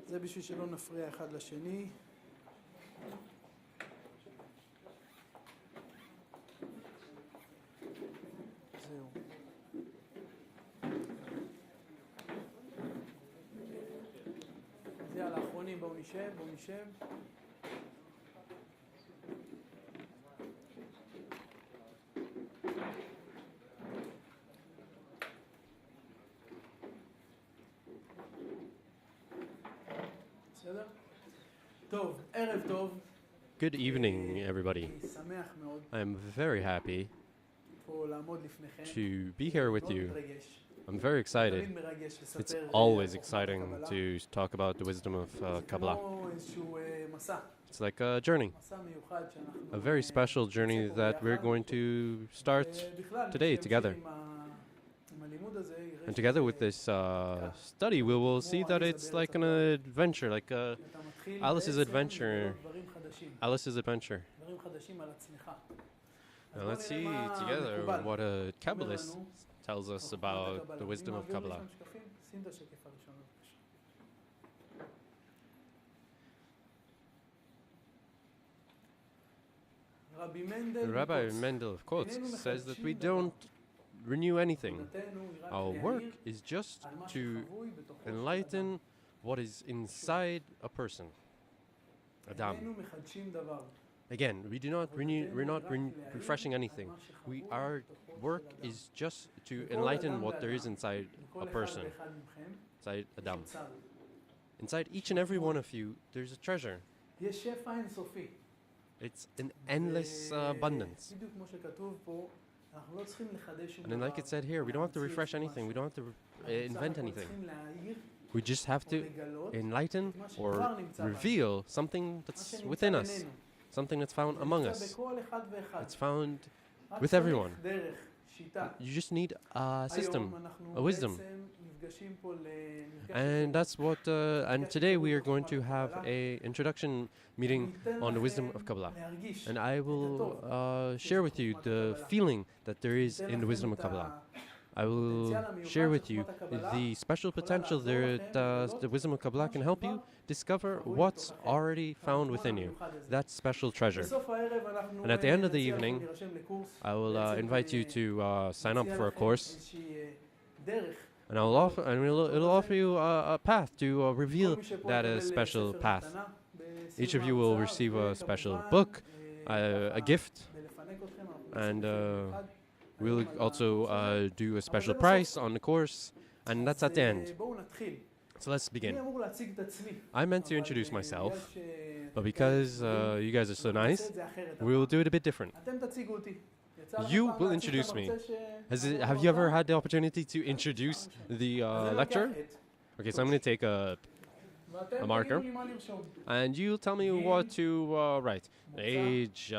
זה בשביל שלא נפריע אחד לשני. זהו. אז יאללה, האחרונים, בואו נשב, בואו נשב. בסדר? טוב, ערב טוב. Good evening, everybody. אני שמח מאוד I'm very happy פה לעמוד לפניכם. to be here with מאוד you. מתרגש. I'm very excited. תמיד מרגש It's לספר always חוכמת exciting הקבלה. to talk about the wisdom of זה Kabbalah. כמו איזשהו מסע. It's like a journey, מסע מיוחד שאנחנו a very special journey נצא פה that we're ביחד. going to start ובכלל, today כשנמשיך together. עם הלימוד הזה, יראה And together with שזה this study, we will see that it's like an adventure, like אתה מתחיל Alice's בעצם adventure. לגלות דברים חדשים. Alice's adventure. דברים חדשים על עצמך. אז Now בוא let's נראה see מה together מקובל. what a אומר Kabbalist לנו tells us חוכמת about הקבלה. the wisdom מי of מעביר לי Kabbalah. שם שקפים? שים את השקף הראשון בבקשה. רבי מנדל Rabbi מקוץ. Mendel of Kotzk איננו says that we מחדשים דבר. don't renew anything. עבודתנו היא רק Our work להאיר is just על מה to שחבוי בתוכו של אדם. enlighten what is inside a person. Adam. איננו מחדשים דבר. Again, we do not renew, we're not refreshing anything. Our work is just to enlighten what there is inside a לכל אחד person, ואחד מכם inside יש Adam. אוצר. Inside each and every one of you, there's a treasure. יש שפע אינסופי. It's an endless abundance. בדיוק כמו שכתוב פה, אנחנו לא צריכים לחדש שום And then, like it said here, we don't have to refresh anything. We don't have to invent אנחנו anything. צריכים להאיר We just have או to לגלות enlighten את מה שכבר or נמצא בנו. reveal something מה that's שנמצא within us, בינינו. something that's found זה among נמצא us. בכל אחד ואחד. It's found רק with צריך everyone. דרך, שיטה. You just need a היום system, אנחנו a wisdom. בעצם נפגשים פה למפגש And של that's what, and today we are going to have a introduction meeting ניתן on the wisdom לכם of Kabbalah. להרגיש And I will share with you the feeling that there is in the wisdom of Kabbalah. I will share with you the special potential that the wisdom of Kabbalah can help you discover what's already found within you, that special treasure. בסוף הערב אנחנו And at the end of the נציע לכם evening, להירשם לקורס. I will בעצם, invite you to sign up נציע for a לכם course, איזושהי, דרך. and it'll offer you a path to reveal כל מי שפה that יקבל special ספר path. מתנה בסיום Each of you will ההרצאה, receive a special וכמובן, book, ככה, a gift, בלפנק אתכם, אנחנו and נעשה אחד we'll היום על also הקורס הזה. do a special בסוף- price on the course, and that's אז, at the end. בואו נתחיל. So let's begin. אני אמור להציג את עצמי. I meant to אבל, introduce myself, בגלל ש- but because you guys are so נעשה nice, את זה אחרת, we'll do it a bit different. אתם תציגו אותי. יצא לך You פעם will להציג את introduce me. המרצה Have you ever had the opportunity to introduce the אז אני lecture? לוקח את- Okay, so I'm going to take ואתם a marker. תגידו לי מה לרשום. and you'll tell me what to write. Age,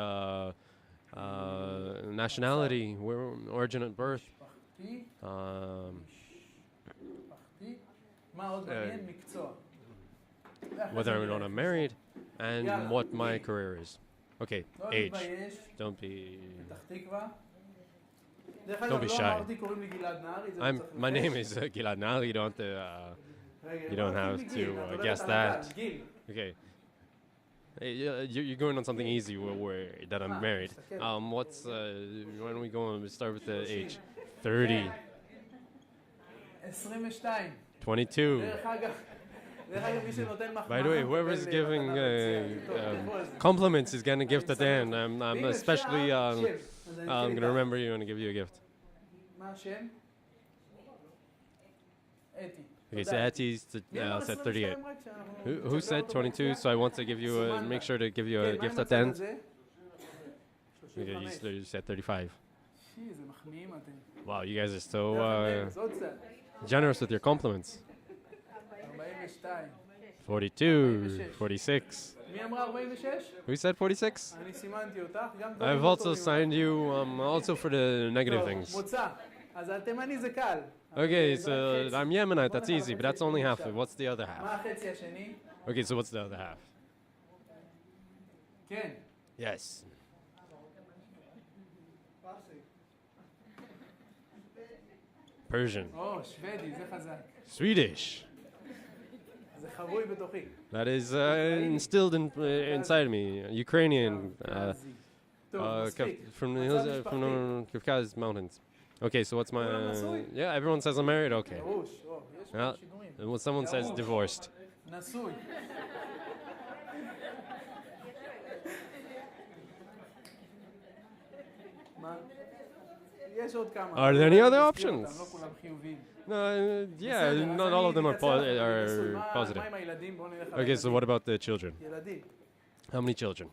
nationality, origin at birth, משפחתי, משפחתי. מה עוד מעניין? מקצוע. whether or not I'm married, and יאללה. what my career is. Okay, לא age. להתבייש, Don't be... פתח תקווה. דרך Don't אגב, be לא shy. אמרתי, קוראים לי גלעד נהרי, זה לא צריך My name לבייש. is Gilad. Now you don't have to... רגע, you don't אמרתי have לי גיל, to, את הולכת guess על הגל, that. גיל. Okay. Hey, you're going on something easy that I'm married. What's... why don't we go and start with the age? 30, 22. 22. דרך אגב, מי שנותן מחמאה, By the way, whoever's מקבל giving מתנה ביציאה. טוב, תלכו על זה. compliments is getting a gift at the end. I'm ואם especially אפשר, שב. אז אני I'm אתחיל gonna איתך. remember you and give you a gift. מה השם? אתי. Okay, so תודה. Eti's מי אמר said 22 38. רק שאנחנו Who נצ'קר said אותו 22? ביציאה? So I want to give you make sure to give you a כן, מה gift עם at the הצד end. הזה? Okay, you 35. said 35. שי, איזה מחמיאים אתם. Wow, you guys are so אז עוד קצת. generous with your compliments. 42. 42, 46. מי אמרה 46? Who said 46? אני סימנתי אותך, גם I've דברים לא also טובים. signed you also for the negative טוב, things. מוצא. אז התימני זה קל. Okay, אז so רק חצי. I'm Yemenite. בוא That's נלך easy, but על that's only החצי half of it. עכשיו. What's the other half? מה החצי השני? Okay, so what's the other half? כן. Yes. Persian. או, שוודי, זה חזק. Swedish. זה חבוי בתוכי. That is instilled inside of me. Ukrainian, טוב, מספיק. from the מצב hills, משפחתי. from the Caucasus Mountains. Okay, so what's my? כולם נשוי? Yeah, everyone says I'm married. Okay. פירוש, או, יש Well, פה שידורים. and when someone says ברור. divorced. נשוי. מה? יש עוד כמה. Are there any other נזכיר אותם, options? לא כולם חיוביים. No, yeah, בסדר, אז not אני all of them are, אקצר לכם, are נשוי. מה positive. עם הילדים? בואו נלך על Okay, so הילדים. what about the children? ילדים. How many children?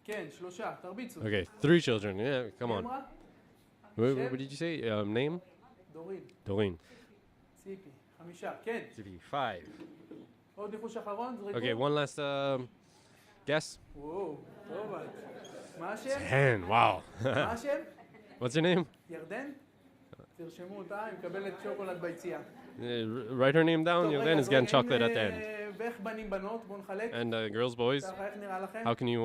כן, 3, תרביצו. Okay, 3 children. Yeah, come מי on. אמרה? What did you say? Name? דורין, Doreen. ציפי, 5, כן. 5. עוד ניחוש אחרון, זריקו. Okay, one last guess. וואו, טוב את. מה השם? 10. Wow. מה השם? What's your name? ירדן? תרשמו אותה, היא מקבלת שוקולד ביציאה. Write her name down. טוב, You'll רגע, then is getting אז chocolate at the רגע, end. ואיך בנים בנות? בואו נחלק. And girls, boys. ככה, איך נראה לכם? How can you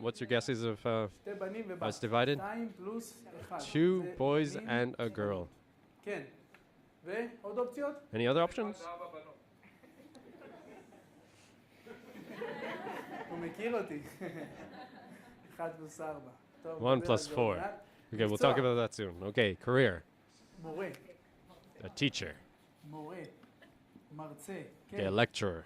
what's your guesses of שתי בנים ובת. how it's divided? 2 פלוס 1. 2 זה boys בנים. and a girl. כן. ועוד אופציות? Any other options? הוא מכיר אותי. 1 פלוס 4. טוב, 1 נדבר plus על זה עוד 4. מעט. Okay, we'll מקצוע. talk about that soon. Okay, career. מורה. A teacher. מורה. מרצה. Okay, כן. a lecturer.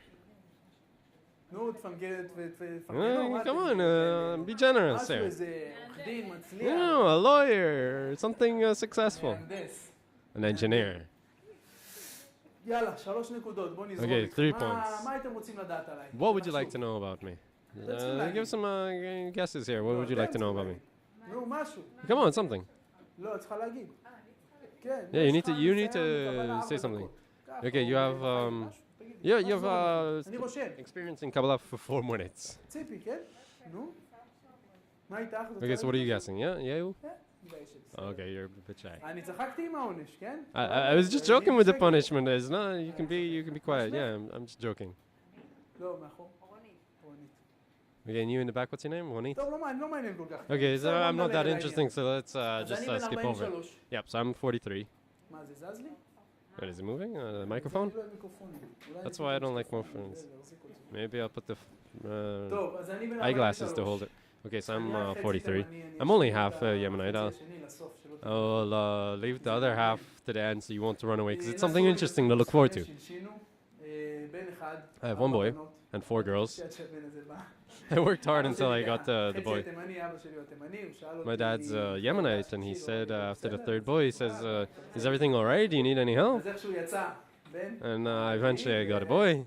נו, תפנגד ותפנגדו. מה Come אתם? on, be generous משהו, there. איזה עורך דין מצליח. No, a lawyer, something successful. מהנדס. An engineer. יאללה, 3 נקודות, בוא נזרום. Okay, איתכם. 3 מה- points. מה הייתם רוצים לדעת עליי? What would you like to תנחשו. know about me? להגיד. Give some guesses here. What לא, would you אתם like to know about me? צריכים להגיד. נו, משהו. Come on, something. לא, את צריכה להגיד. כן. Yeah, you need יש to לך you need ניסיון, קבלה to say 4 something. דקות. ככה, Okay, you או have משהו, תגידי. yeah, you משהו have לא- אני רושם. experience in Kabbalah for 4 minutes. ציפי, כן? נו. מה איתך? את רוצה Okay, so what are you להגיד guessing? Yeah, you? משהו? מתביישת, בסדר. Okay, you're a bit shy. אני צחקתי עם העונש, כן? I was just joking with the punishment. It's not. You can be quiet. Mashlech? Yeah, I'm just joking. לא, מאחור. רונית. Okay, and you in the back. What's your name? Ronit. טוב, לא מעניין כל כך. Okay, so בסדר, בוא I'm not נדבר that על interesting. So let's העניין. just אז אני skip בן over. 43. Yep. So I'm 43. מה, זה זז לי? What is it moving? The microphone? זה לא מיקרופונים. אולי That's אני why I אקח don't like מיקרופון, microphones. זה, להחזיק אותו. Maybe I'll put the טוב, אז אני בן eyeglasses to 43. hold it. Okay, so אני I'm רק חצי 43. תימני, אני I'm only אשאיר half את Yemenite. החצי השני לסוף, שלא תדע. I'll leave the other half to the end so you won't run away because it's נשוי something interesting to look forward to. שילשינו, בן אחד, I have 1 4 boy בנות. and 4 girls. שעד שהבן הזה בא. I worked hard אבא until שלי I got the boy. חצי התימני, אבא שלי הוא התימני, הוא שאל אותי... My dad's Yemenite, and he said after the בסדר, 3rd boy, he says, "Is everything all right? Do you need any help?" אז איכשהו יצא, בן, And eventually I got a boy,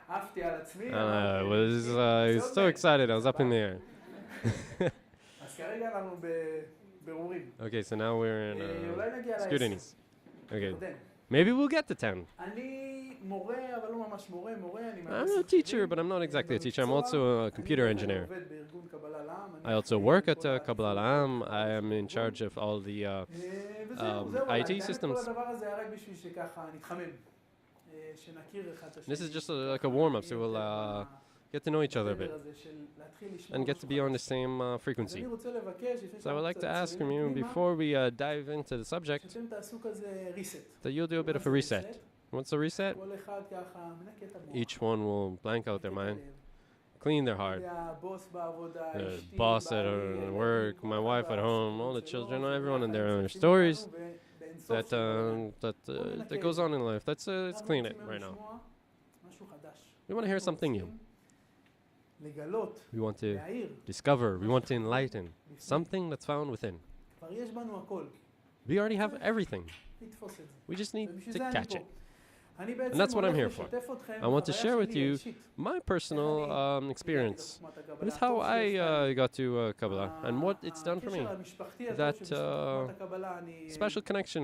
עפתי על עצמי, and I was so excited. I was up in the air. אז כרגע אנחנו בבירורים. Okay, so now we're in אולי נגיע ל-10. scrutinies. Okay, ירדן. maybe we'll get to 10. אני מורה, אבל לא ממש מורה, אני I'm a teacher, but I'm not exactly a teacher. I'm also a computer engineer. עובד בארגון קבלה לעם. I also work at Kabbalah Am. I am in charge of all the וזהו, זהו, IT האמת, כל systems. הדבר הזה היה רק בשביל שככה נתחמם. שנכיר אחד את השני. This is just like a warm-up, so we'll get to know each other a bit הזה של להתחיל לשמוע and get to משהו be on the חדש. same אז frequency. אני רוצה לבקש, לפני So I would like to שאנחנו ask קצת from צוללים you פנימה, before we dive into the subject שאתם תעשו כזה reset. that you'll do a bit of a מה זה reset. What's the reset? כל אחד ככה מנקה את המוח. Each one will blank out their mind, clean their heart. זה הבוס בעבודה, The אשתי, boss at בעלי, work, my wife at home, all the זה children, לא, everyone and their זה own החיים stories שלנו, ובאינסוף that שלנו. that goes on in life. Let's clean it right now. לשמוע משהו חדש. We want to hear אנחנו something new. רוצים לגלות, We want to להעיר, discover. We want to enlighten something that's found within. כבר יש בנו הכל. We already have everything. לתפוס את זה. We just need ובשביל to זה אני catch פה. it. אני בעצם that's what I'm הולך here for. לשתף אתכם I want to בחוויה share with שלי you האישית. my personal הגעתי experience לחוכמת הקבלה. with הטוב how שיש I לי. got to Kabbalah and what it's done for me. הקשר המשפחתי הטוב That, שבזכות חוכמת הקבלה אני... Special connection,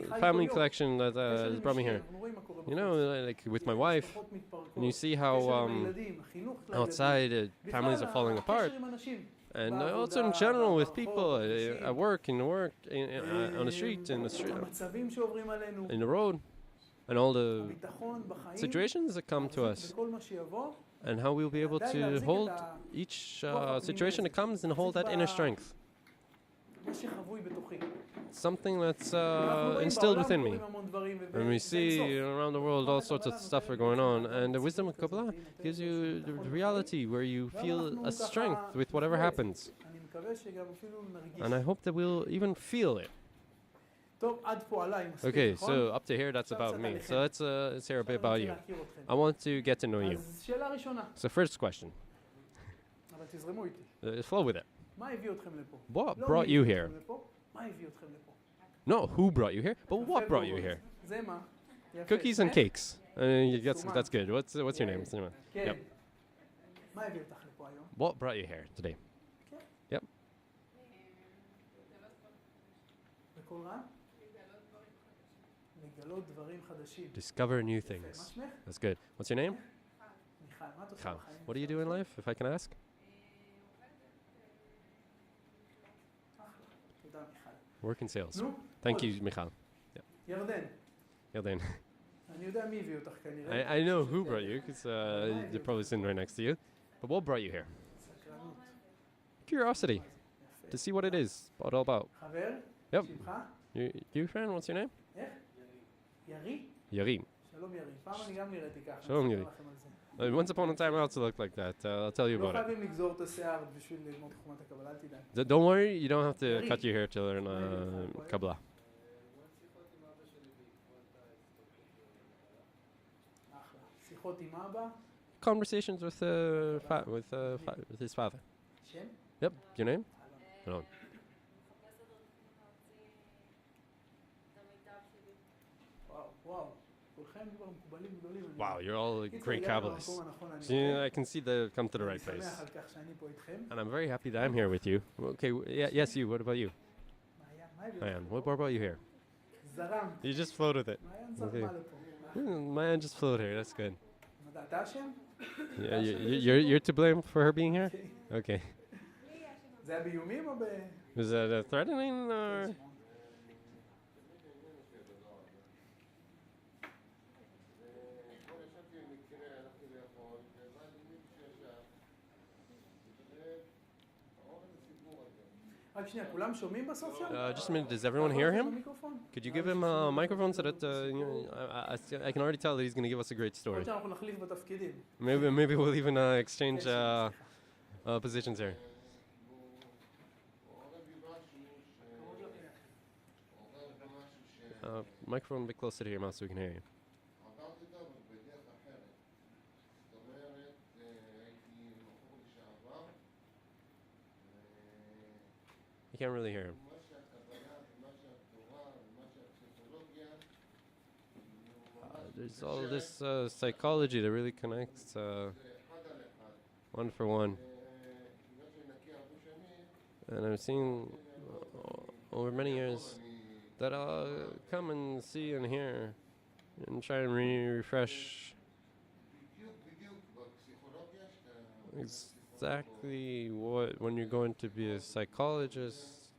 חי family כל יום. connection that הקשר has עם brought me אשתי, here. אנחנו רואים מה קורה You know, בחוץ. like with my wife, משפחות מתפרקות. and you see הקשר how עם הילדים, החינוך לילדים. outside families are בכלל, falling apart. הקשר עם אנשים. And בעבודה, also in general with ברחוב, people בכבישים. at work, on the street, המצבים שעוברים עלינו. in the road, and all the הביטחון בחיים. situations that come to us, בכל מה שיבוא. and how we'll be able to hold each situation that comes and hold that inner strength. מה שחבוי בתוכי. Something that's אנחנו רואים instilled בעולם within me. קורים המון דברים, And we see around the world all sorts of stuff are going on. And the wisdom of Kabbalah gives you the reality where you feel a strength with whatever happens. And I hope that we'll even feel it. Okay, so up to here, that's about me. So let's hear a bit about you. I want to get to know you. So first question. Flow with it. What brought you here? Not who brought you here, but what brought you here? Cookies and cakes. That's good. What's your name? Yep. What brought you here today? Yep. Discover new things. That's good. What's your name? Michal. What do you do in life, if I can ask? Work in sales. Thank you, Michal. Yarden. I know who brought you, because they're probably sitting right next to you. But what brought you here? Curiosity. To see what it is. What all about. Yep. You friend, what's your name? Yari. Shalom Yari. Once upon a time I also looked like that. I'll tell you about it. Don't worry, you don't have to cut your hair to learn Kabbalah. Conversations with his father. Yep, your name? No. Wow, you're all great Kabbalists. So, I can see that come to the right place. And I'm very happy that I'm here with you. Okay, yes, you. What about you? Mayan, what brought you here? You just float with it. Okay. Mayan just float here, that's good. Yeah, you're to blame for her being here? Okay. Is that a threatening or...? Just a minute, does everyone hear him? Could you give him a microphone so that I can already tell that he's going to give us a great story. Maybe we'll even exchange positions here. Microphone a bit closer to your mouth so we can hear you. I can't really hear him. There's all this psychology that really connects one for one. And I've seen over many years that I'll come and see and hear and try and refresh exactly what, when you're going to be a psychologist,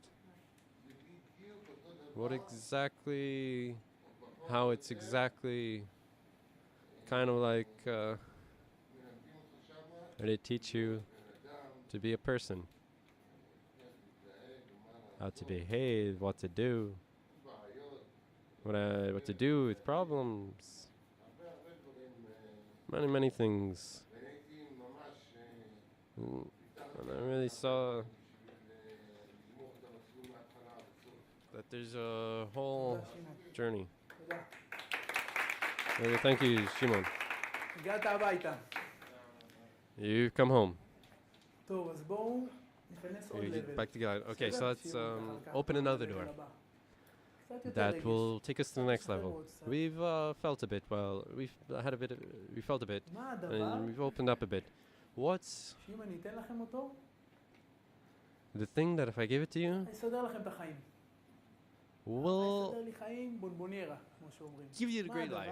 what exactly, how it's exactly kind of like, they teach you to be a person, how to behave, what to do, what to do with problems, many things. And I really saw that there's a whole journey. Thank you, Shimon. You've come home. You get back to Gilad. Okay, so let's open another door. That will take us to the next level. We've felt a bit. Well, we felt a bit, and we've opened up a bit. What's the thing that if I give it to you, will give you the great life?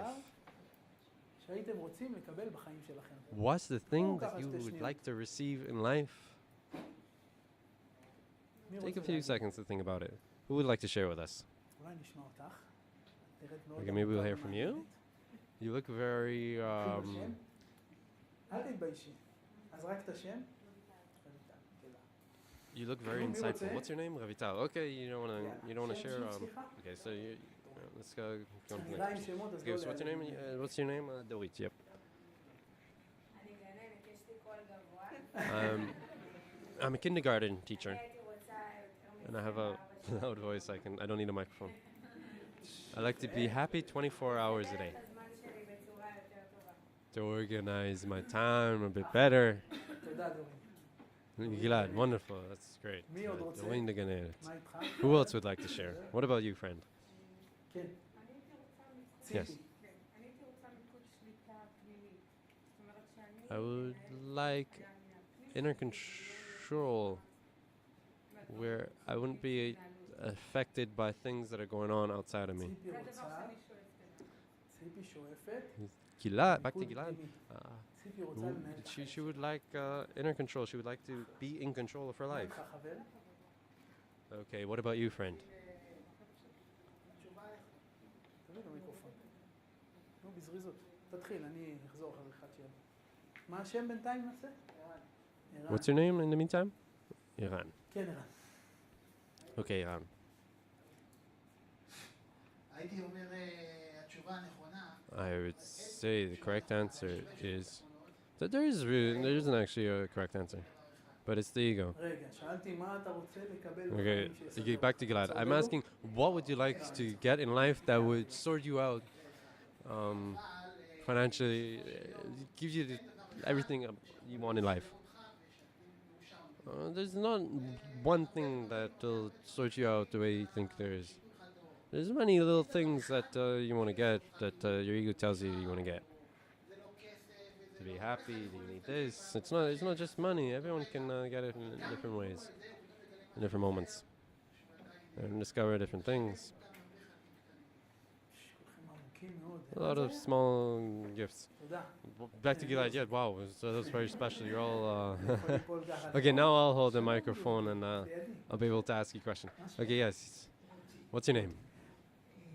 What's the thing that you would like to receive in life? Take a few seconds to think about it. Who would like to share with us? Okay, maybe we'll hear from you. You look very you look very insightful. What's your name? Ravital. Okay, you don't wanna share. Okay, so Let's go. Go on to the נראה next עם שמות, אז question. Okay, so what's your name? What's your name? Dorit. Yep. אני גננת, יש לי קול גבוה. I'm a kindergarten teacher, אני הייתי רוצה יותר and I have a מ-24 loud voice. I don't need a microphone. I like to be happy 24 hours a day. את הזמן שלי בצורה יותר טובה. To organize my time a bit better. תודה, דורין. Gilad, wonderful. That's great. מי עוד רוצה? Dorin the Ganelet. מה איתך? Who else would like to share? What about you, friend? כן, אני הייתי רוצה ציפי. Yes. כן, אני הייתי רוצה מיקוד שליטה פנימית. זאת אומרת שאני... I would like inner control where I wouldn't be affected by things that are going on outside of me. ציפי זה הדבר רוצה, שאני שואפת אליו. ציפי שואפת, Gilad, back to מיקוד Gilad. פנימי. ציפי רוצה Who- לנהל את she החיים. would like inner control. She would like to be in control of her מה life. איתך, חבר? Okay, what about you, friend? תביא לו מיקרופון. נו, בזריזות. תתחיל, אני אחזור אחריך עד שיהיה. מה השם בינתיים נעשה? ערן. What's your name in the meantime? Iran. כן, ערן. Okay, Iran. הייתי אומר, התשובה הנכונה, I would say the correct answer is that there isn't actually a correct answer, but it's the ego. רגע, שאלתי מה אתה רוצה לקבל Okay, בחיים to get back to Gilad, I'm asking, what would you like to get in life that would sort you out financially, give you everything you want in life? There's not one thing that will sort you out the way you think there is. There's many little things that you want to get, that your ego tells you want to get. To be happy, do you need this? It's not just money. Everyone can get it in different ways, in different moments, and discover different things. כולכם עמוקים מאוד. A lot of small gifts. תודה. Back to Gilad. Yeah, wow, that was very special. You're all. יכול ליפול ככה. Okay, now I'll hold the microphone and לידי. I'll be able to ask you a question. Okay, yes. What's your name?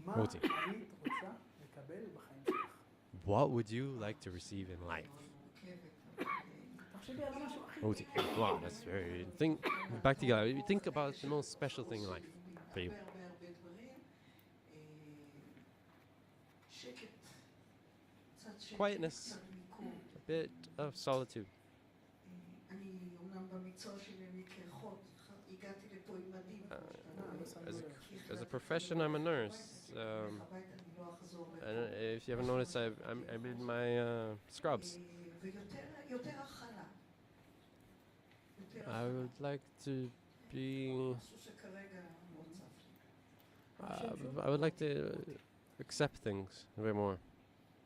מה רותי. היית רוצה לקבל בחיים שלך? What would you like to receive in life? תחשבי על משהו הכי... Roti. Wow, that's very. Back to Gilad. Think about the most special thing in life for you. הרבה הרבה דברים. שקט, קצת שקט, Quietness. קצת מיקום. A bit of solitude. אני אומנם במקצוע שלי מקרחות, הגעתי לפה עם מדים. As a profession, I'm a nurse. אני לא אחזור And לפה. if you haven't noticed, I'm in my scrubs. ויותר הכלה. יותר I would like to be. משהו שכרגע לא צף לי. I would like to accept things a bit more.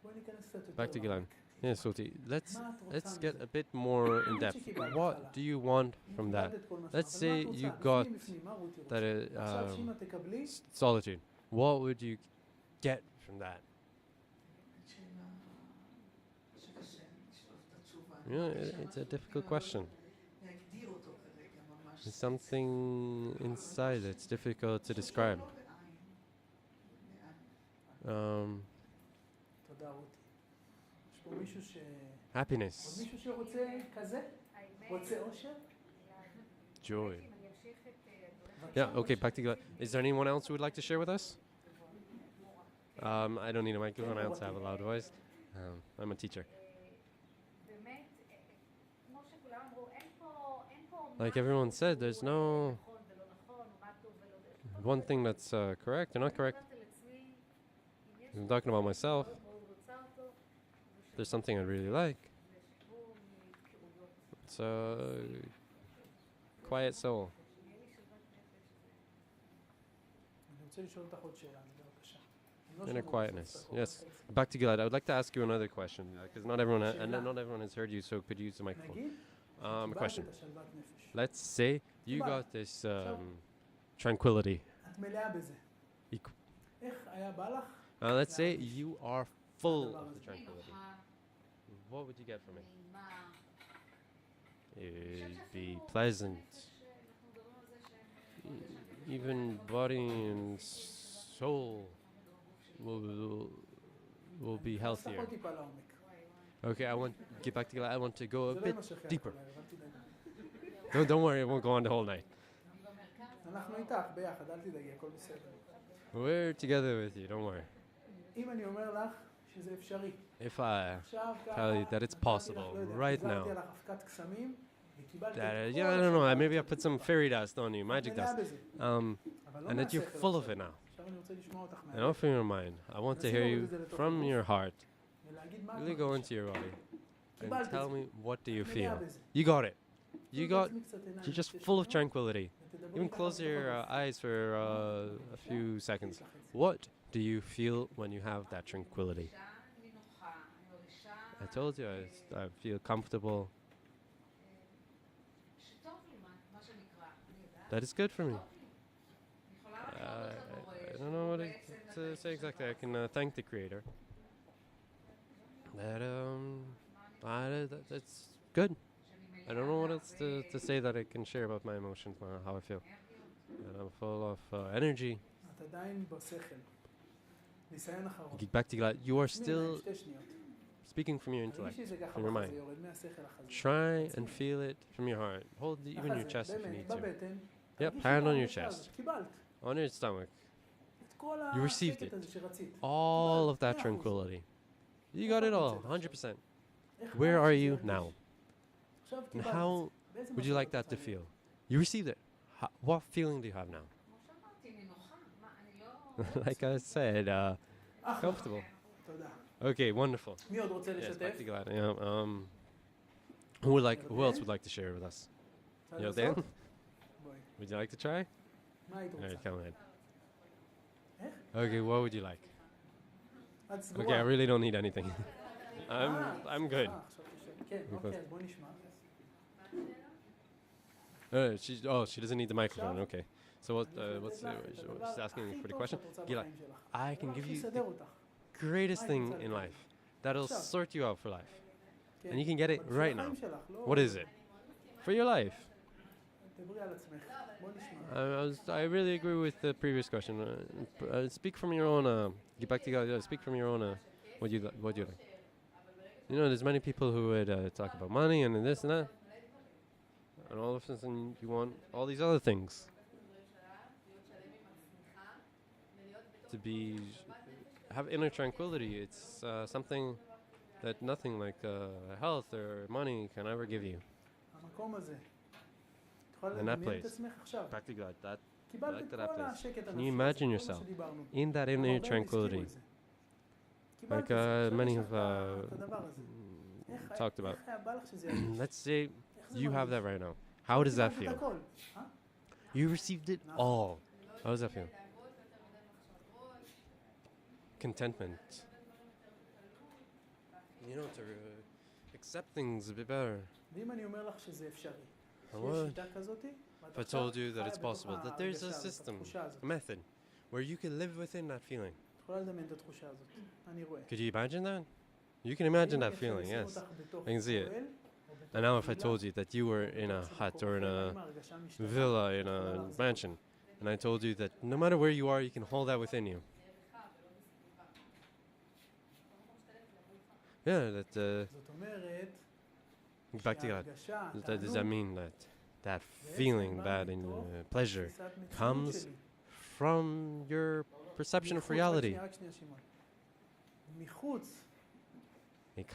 בואי ניכנס קצת יותר Back to Gilad. לעומק. Yes, Roti. מה את רוצה Let's get מזה? a bit more in depth. What do you want אם from קיבלת that? את כל מה Let's שלך, אבל מה say את you רוצה? got בפנים, מה רותי רוצה? That עכשיו שאמא תקבלי, solitude. What would you get from that? שאלה שקשה לשלוף את התשובה. Yeah, it's a difficult question. להגדיר אותו כרגע ממש. It's something inside that's difficult to describe. לא בעין. תודה רותי. יש פה מישהו ש... עוד Happiness, מישהו שרוצה כזה? האמת, רוצה אושר? joy. אם אני אמשיך את הדברים Yeah, okay, back to Gilad. Is there anyone else who would like to share with us? I don't need a microphone, I also have a loud voice. I'm a teacher. באמת, כמו שכולם אמרו, אין פה Like everyone said, there's no נכון ולא נכון, מה טוב ולא... one thing that's correct or not correct. אני אומרת על עצמי, אם יש I'm talking about myself. מאוד רוצה אותו, There's something I really like. לשחרור מהתקרויות. It's a quiet soul. שיהיה לי שלוות נפש, אני רוצה לשאול אותך עוד שאלה, בבקשה. אני לא Inner שומע quietness. בסוף, Yes. בסוף. Back to Gilad. I would like to ask you another question because not everyone not everyone has heard you, so could you use the microphone? נגיד, A קיבלת question. את השלוות נפש. Let's say you Goodbye. got this tranquility. את מלאה בזה. Equ- איך היה בא לך? Let's say you are full הדבר of הזה. the tranquility. What would you get from it? נעימה. It'd be pleasant. אנחנו מדברים על זה Even body and soul will be אז healthier. תחול טיפה לעומק. Okay, I want get back to Gilad. I want to go a זה לא bit יימשך יד deeper. כל הערב, אל תדאגי. Don't worry, it won't go on the whole night. אנחנו איתך ביחד, אל תדאגי, הכל בסדר. We're together with you, don't worry. אם אני אומר לך שזה אפשרי. If I עכשיו tell you that it's נתתי לך, possible לא יודע, right פיזרתי now, עליך אבקת קסמים, וקיבלת את that, כל yeah, I don't know, השפע maybe I הזאת. put some fairy dust on you, magic את מלאה dust, בזה. אבל לא and that you're מהשכל full of עכשיו. it now. עכשיו אני רוצה לשמוע אותך And מהלב. off in your mind, I want to hear you from your heart. ולהגיד מה את Really go מרגישה. into your body and קיבלת tell את זה. me, what do you מלאה feel? בזה. You got it. You תנו got, לעצמי קצת עיניים, you're just שתי full of שניות, tranquility. ותדברי Even ככה close בתוך your הגוף. eyes for a few seconds. יש לך את זה. What do you feel when you have that tranquility? נינוחה, אני מרגישה I told you I feel comfortable. שטוב לי, מה שנקרא. אני יודעת, That is good for me. טוב לי. אני יכולה להודות לבורא, I don't know what שהוא to בעצם say exactly. I can thank the Creator. That that's good. I don't know what else to say that I can share about my emotions, how I feel. That I'm full of energy. את עדיין בשכל. ניסיון אחרון. Get back to Gilad. You are שני still שתי שניות. speaking from your intellect, תרגישי שזה ככה from your בחזה, mind. יורד מהשכל לחזה. Try and feel it from your heart. Hold even your החזה, chest if you באמת, need to. בבטן. Yep, תרגישי hand on your בהרגשה chest. הזאת. קיבלת. On your stomach. את כל You received השקט it. הזה שרצית. All of that 100%. tranquility. You got it all, 100%. איך Where בא לך are שזה you ירגיש? now? עכשיו And קיבלת את how זה. באיזה would you מצב like את that to רוצה feel? להיות? You received it. What feeling do you have now? כמו שאמרתי, נינוחה. מה, אני לא... Like I said, אחלה. comfortable. תודה. Okay, wonderful. מי עוד רוצה Yes, לשתף? back to Gilad. Yeah, who else would like to share with us? רוצה You know, לעשות? Dan? בואי. Would you like to try? מה היית All רוצה? right, come ahead. איך? Okay, what would you like? את Okay, I סגורה. really don't need anything. I'm good. חשבתי ש- כן, Okay. אוקיי, אז בוא נשמע. She doesn't need the microphone. עכשיו? Okay. So what? אני What's רוצה לתת לך את הדבר she's asking הכי for the טוב question? שאת רוצה Gilad, בחיים שלך. I can הדבר give הכי you יסדר the אותך. greatest Hi, thing what's in up? life that'll עכשיו. sort you out for life, כן. and you can get it אבל בשביל right now. החיים שלך, לא- What is it? For your life. דברי על עצמך. בוא נשמע. I really agree with the previous question. Speak from your own. Get back to Gilad. Speak from your own. What you like? You know, there's many people who would talk about money and this and that, and all of a sudden you want all these other things to have inner tranquility. It's something that nothing like health or money can ever give you. המקום הזה. את יכולה In that לדמיין את place. עצמך עכשיו. Back to Gilad. That קיבלת back את to that כל place. השקט Can you הנפשי הזה, imagine כל מה yourself שדיברנו. in that גם inner הרבה הזכירו tranquility את זה. קיבלת את like זה, עכשיו many יש have לך את הדבר הזה. איך- talked about? איך היה בא לך שזה ירגיש? Let's say איך זה you have מרגיש? that right now. How does that קיבלת את feel? הכל, אה? You received it all. How does that feel? Contentment. You know, to accept things a bit better. ואם אני אומר לך שזה אפשרי, שיש What? שיטה כזאתי, ואת If I עכשיו told you that חיה it's בתוך possible, that there's a ההרגשה הזאת, system, התחושה הזאת. a method, where you can live within that feeling. את יכולה לדמיין את התחושה הזאת, אני רואה. Could you imagine that? You can imagine that feeling, yes. I can see it. And now if I told you that you were in a hut or in a villa, in a mansion, and I told you that no matter where you are, you can hold that within you. Yeah, that זאת אומרת, back to God. שההרגשה, Does that mean that feeling, that pleasure, תפיסת comes מציאות שלי. from your perception of מחוץ- reality? רק שנייה, שמעון. מחוץ It comes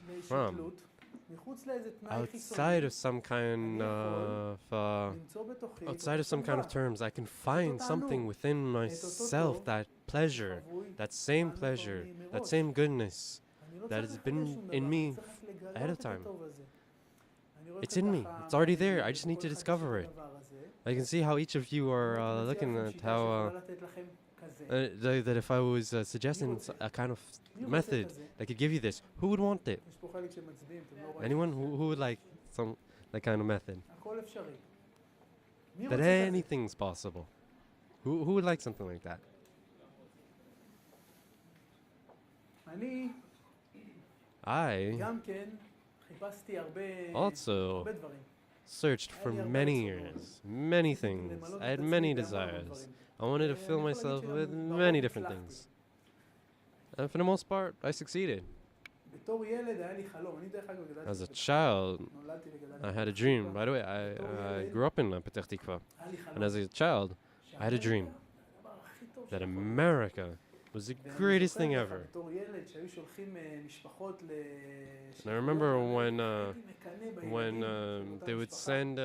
לאיזושהי from תלות, מחוץ לאיזה תנאי outside חיצוני, of some kind למצוא בתוכי, outside of some kind of בתוך terms, I can find something within myself, that pleasure, חבוי, that same טענו pleasure, כבר that מראש. same goodness. אני לא that צריך has לחפש been שום in דבר, me אני צריך לגלות ahead of את time. הטוב הזה. אני רואה It's אתכם in me. ככה It's already מעניינים there. I just need כל to אחד discover יש it. לו הדבר הזה. I can see how each of you are אני מציע looking לכם at שיטה how שיכולה לתת לכם כזה. that if I was suggesting a kind of מי רוצה method כזה? that could give you this, who would want it? יש פה חלק שמצביעים, אתם לא רואים. Anyone who would like that kind of method? הכל אפשרי. מי That רוצה כזה? anything's possible. Who would like something like that? אני I גם כן חיפשתי הרבה also דברים. searched for many years, many things. I had many desires. I wanted to fill myself with many different things. And for the most part, I succeeded. בתור ילד היה לי חלום. אני דרך אגב גדלתי As a בפתח child, תקווה. נולדתי וגדלתי I had a בפתח dream. תקווה. By the way, I grew up in Petah Tikva. היה לי חלום. And as a child, I had a dream שהאמריקה, הדבר הכי טוב that America was the greatest thing ever. בתור ילד שהיו שולחים משפחות And I remember when they would send.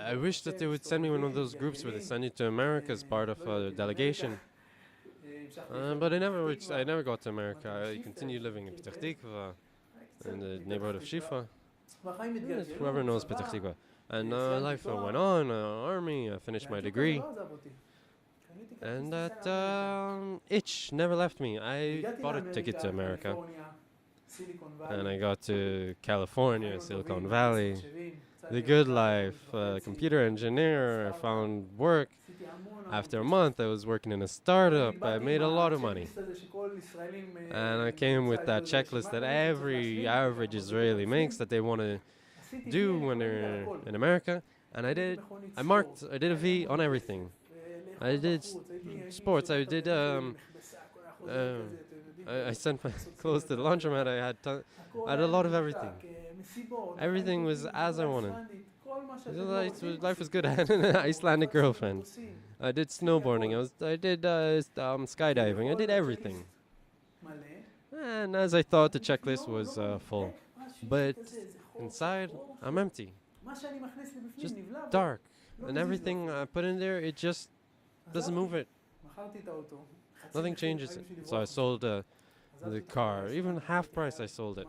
I wish that they would send me one of those groups where they send you to America as part of a delegation. But I never got to America. I continued living in Petah Tikva, in the neighborhood of Shifa. Whoever knows Petah Tikva. And life went on, army, I finished my degree. And that itch never left me. I bought a ticket to America. And I got to California, Silicon Valley. The good life, computer engineer, I found work. After a month, I was working in a startup. I made a lot of money. And I came with that checklist that every average Israeli makes that they want to do when they're in America. And I did a V on everything. I did sports. I did, I sent my clothes to the laundromat. I had a lot of everything. Everything was as I wanted. Life was good. I had an Icelandic girlfriend. I did snowboarding. I did skydiving. I did everything. And as I thought, the checklist was full. But inside, I'm empty. Just dark. And everything I put in there, it just doesn't move it. Nothing changes it. So I sold the car. Even half price I sold it.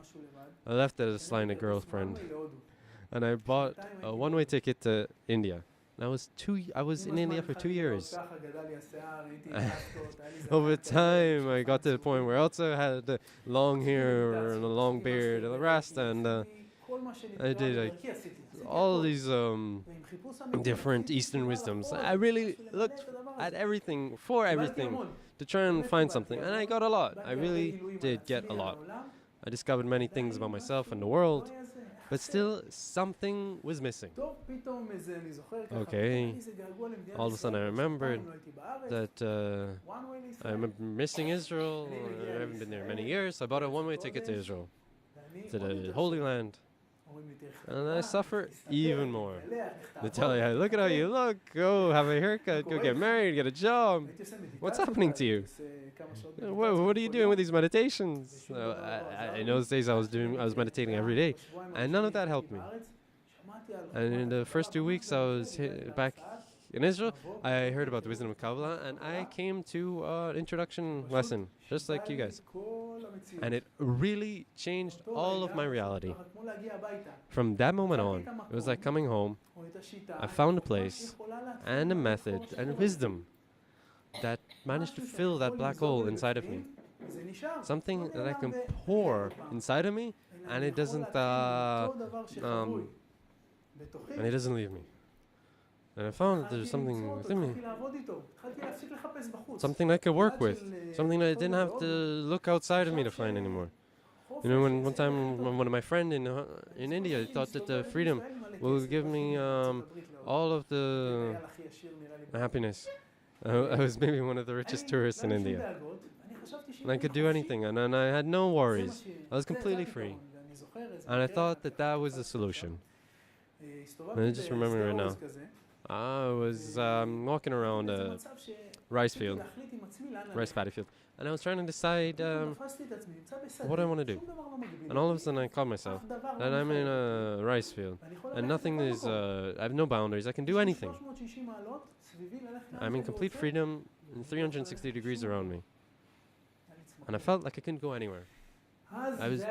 I left it as a girlfriend. And I bought a one-way ticket to India. And I was in India for 2 years. Over time, I got to the point where I also had the long hair and a long beard and the rest. And I did all these different Eastern wisdoms. I really looked at everything, for everything, to try and find something. And I got a lot. I really did get a lot. I discovered many things about myself and the world. But still, something was missing. Okay, all of a sudden I remembered that I remember missing Israel. I haven't been there many years. I bought a one-way ticket to Israel, to the Holy Land. And I suffer even more. They tell you, look at how you look, go have a haircut, go get married, get a job. What's happening to you? What are you doing with these meditations? In those days I was meditating every day, and none of that helped me. And in the first 2 weeks I was back in Israel, I heard about the wisdom of Kabbalah, and I came to an introduction lesson, just like you guys. And it really changed all of my reality. From that moment on, it was like coming home. I found a place, and a method, and wisdom that managed to fill that black hole inside of me. Something that I can pour inside of me, and it doesn't leave me. And I found that there's something within me, something I could work with, something that I didn't have to look outside of me to find anymore. You know, when one time one of my friends in India thought that the freedom will give me all of the happiness. I was maybe one of the richest tourists in India. And I could do anything, and I had no worries. I was completely free. And I thought that that was the solution. And I just remember right now. I was walking around a rice paddy field, and I was trying to decide what I want to do. And all of a sudden I caught myself that I'm in a rice field, and nothing is, I have no boundaries, I can do anything. I'm in complete freedom, and 360 degrees around me. And I felt like I couldn't go anywhere. I was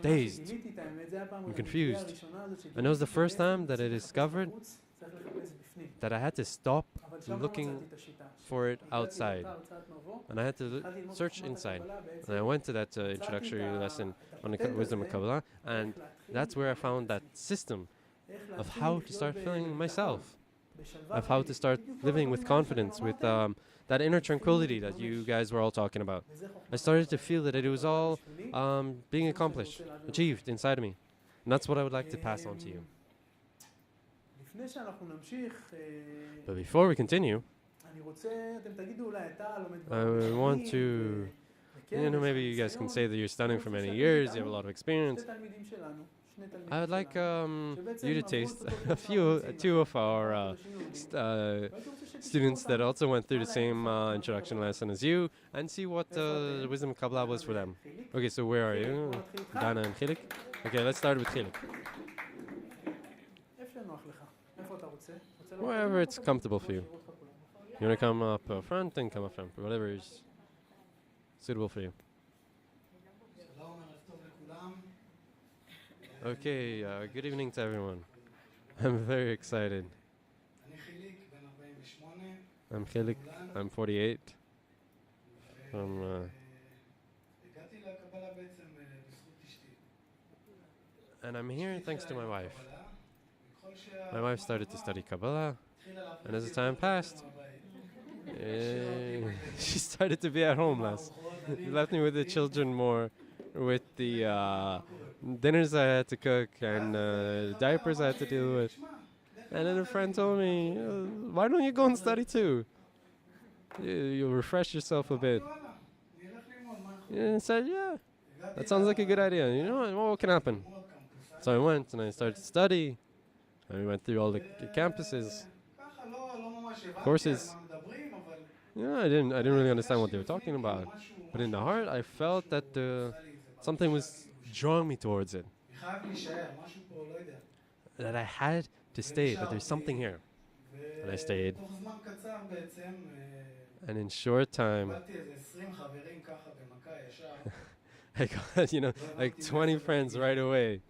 dazed and confused. And it was the first time that I discovered that I had to stop looking for it outside, and I had to search inside. And I went to that introductory lesson on the wisdom of Kabbalah, and that's where I found that system of how to start feeling myself, of how to start living with confidence, with that inner tranquility that you guys were all talking about. I started to feel that it was all being accomplished, achieved inside of me. And that's what I would like to pass on to you. But before we continue, I want to, maybe you guys can say that you're studying for many years, you have a lot of experience. I would like you to taste two of our students that also went through the same introduction lesson as you and see what wisdom of Kabbalah was for them. Okay, so where are you? Dana and Chilik? Okay, let's start with Chilik. Wherever it's comfortable for you. You want to come up front, then come up front. Whatever is suitable for you. Okay, good evening to everyone. I'm very excited. I'm Chilik, I'm 48. And I'm here thanks to my wife. My wife started to study Kabbalah, and as the time passed, she started to be at home less. She left me with the children more, with the dinners I had to cook and diapers I had to deal with. And then a friend told me, why don't you go and study too? You'll refresh yourself a bit. And I said, yeah, that sounds like a good idea. You know what can happen? So I went and I started to study. And we went through all the campuses, courses. Yeah, I didn't really understand what they were talking about. But in the heart, I felt that something was drawing me towards it. That I had to stay, that there's something here. And I stayed. And in short time, I got, like 20 friends right away.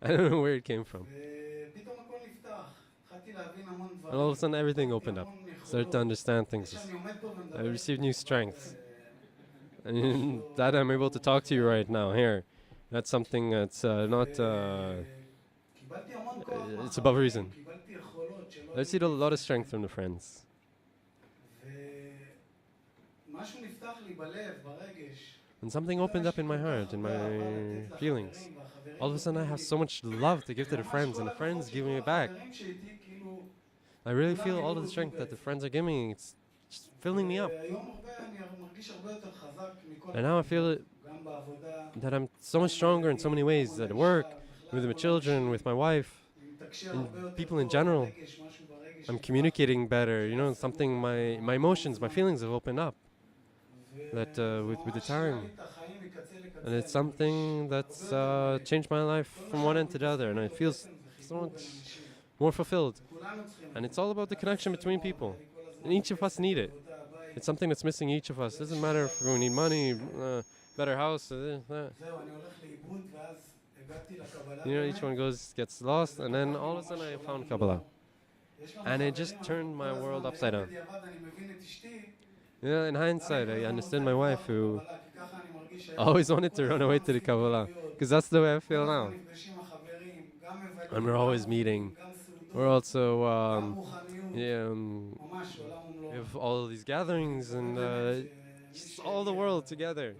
I don't know where it came from. And all of a sudden everything opened up. Started to understand things. I received new strength. And that I'm able to talk to you right now here. That's something that's not... it's above reason. I received a lot of strength from the friends. And something opened up in my heart, in my feelings. All of a sudden I have so much love to give to the friends, and the friends give me back. I really feel all of the strength that the friends are giving me. It's just filling me up. And now I feel it, that I'm so much stronger in so many ways, at work, with my children, with my wife, and people in general. I'm communicating better, something, my emotions, my feelings have opened up. That with the time. And it's something that's changed my life from one end to the other, and I feel so much more fulfilled. And it's all about the connection between people. And each of us need it. It's something that's missing each of us. It doesn't matter if we need money, better house, each one gets lost, and then all of a sudden I found Kabbalah. And it just turned my world upside down. In hindsight, I understood my wife, who always wanted to run away to the Kabbalah, because that's the way I feel now. And we're always meeting. We're also, we have all of these gatherings and just all the world together.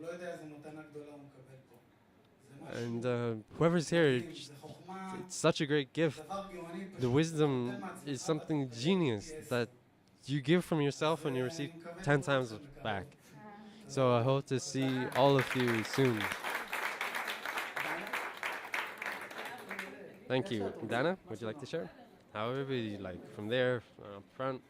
And whoever's here, it's such a great gift. The wisdom is something genius that you give from yourself and you receive 10 times back. So I hope to see all of you soon. Thank you. Dana, would you like to share? However you like, from there, up front.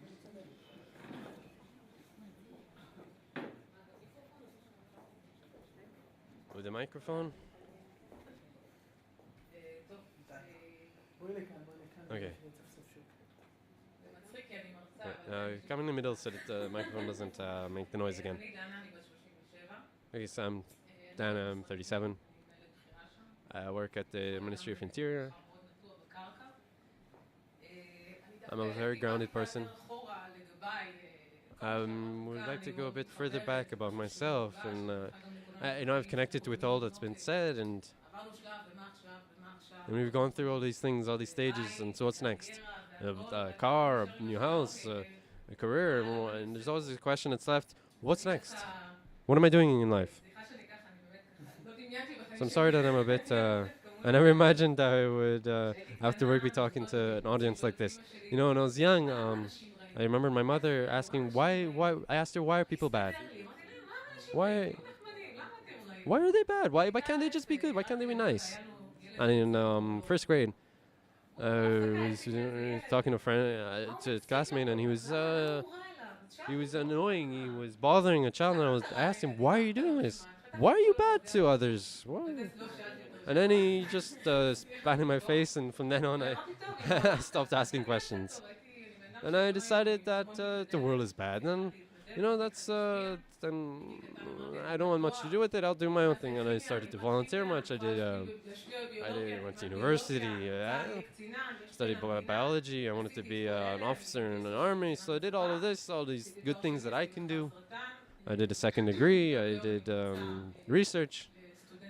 With the microphone. Okay. Come in the middle so that the microphone doesn't make the noise again. Okay, so I'm Dana, I'm 37. I work at the Ministry of Interior. I'm a very grounded person. I would like to go a bit further back about myself, and I've connected with all that's been said, and we've gone through all these things, all these stages, and so what's next? A car, a new house, a career, and there's always a question that's left, what's next? What am I doing in life? So I'm sorry that I'm a bit, I never imagined that I would, after work, be talking to an audience like this. When I was young, I remember my mother asking, why, I asked her, why are people bad? Why are they bad? Why can't they just be good? Why can't they be nice? And in first grade, I was talking to a friend, to a classmate, and he was annoying. He was bothering a child, and I asked him, "Why are you doing this? Why are you bad to others? Why?" And then he just spat in my face, and from then on, I stopped asking questions. And I decided that the world is bad, and that's then I don't want much to do with it. I'll do my own thing, and I started to volunteer much. Went to university, studied biology. I wanted to be an officer in an army, so I did all of this, all these good things that I can do. I did a second degree. I did research.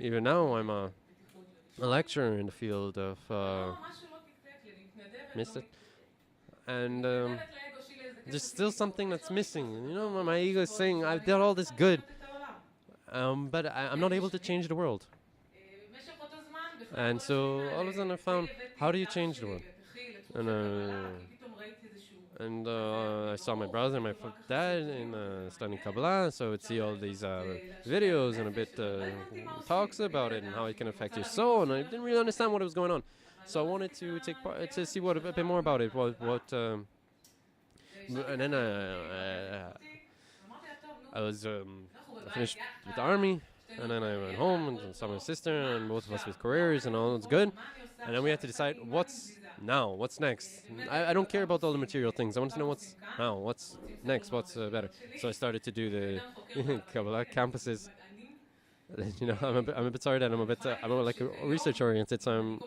Even now, I'm a lecturer in the field of missed it, and there's still something that's missing. My ego is saying I did all this good, but I'm not able to change the world. And so all of a sudden I found, how do you change the world? And I saw my brother and my dad in studying Kabbalah, so I would see all these videos and a bit talks about it and how it can affect your soul, and I didn't really understand what was going on. So I wanted to take part to see a bit more about it. And then I was finished with the army, and then I went home and saw my sister, and both of us with careers and all was good. And then we had to decide what's next. I don't care about all the material things. I want to know what's next, what's better. So I started to do the Kabbalah campuses. I'm a bit sorry that I'm more like research oriented. So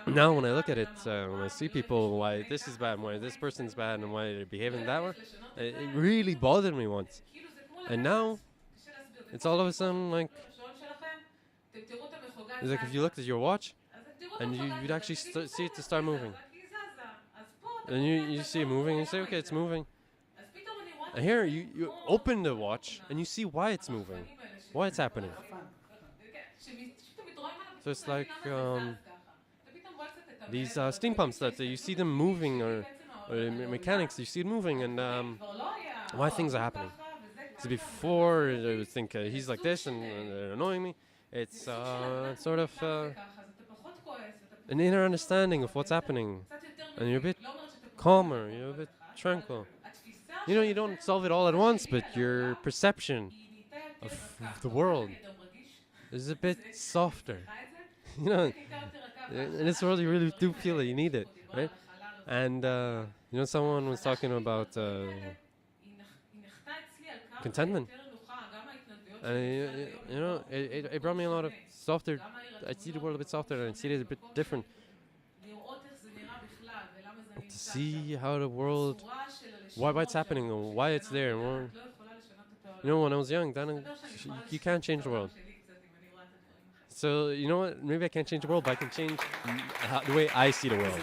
now when I look at it, when I see people, why this is bad, why this person's bad, and why they're behaving that way, it really bothered me once. And now it's all of a sudden like, it's like if you looked at your watch and you'd actually see it to start moving. And you see it moving and you say, okay, it's moving. And here you open the watch and you see why it's moving, why it's happening. So it's like these steam pumps that you see them moving, or mechanics, you see it moving, and why things are happening. So before I would think he's like this and they're annoying me. It's sort of an inner understanding of what's happening, and you're a bit calmer, you're a bit tranquil. You don't solve it all at once, but your perception of the world is a bit softer. In this world you really do feel it, you need it, right? And someone was talking about contentment. And it brought me a lot of softer. I see the world a bit softer, and I see it a bit different. To see how the world, why it's happening, and why it's there. And when I was young, then you can't change the world. So maybe I can't change the world, but I can change the way I see the world.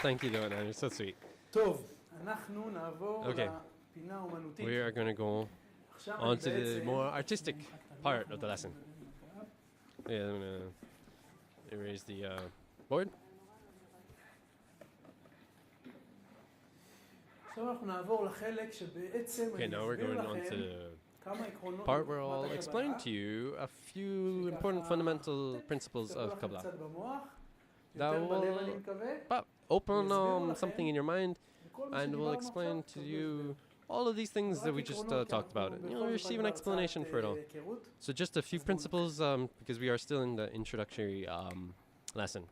Thank you, Donna. You're so sweet. Okay, we are going to go on to the more artistic part of the lesson. Yeah, I'm going to erase the board. Okay, now we're going on to the part where I'll explain to you a few important fundamental principles of Kabbalah. That will open something in your mind, and will explain to you all of these things that we just talked about. And you'll receive an explanation for it all. So just a few principles, because we are still in the introductory lesson.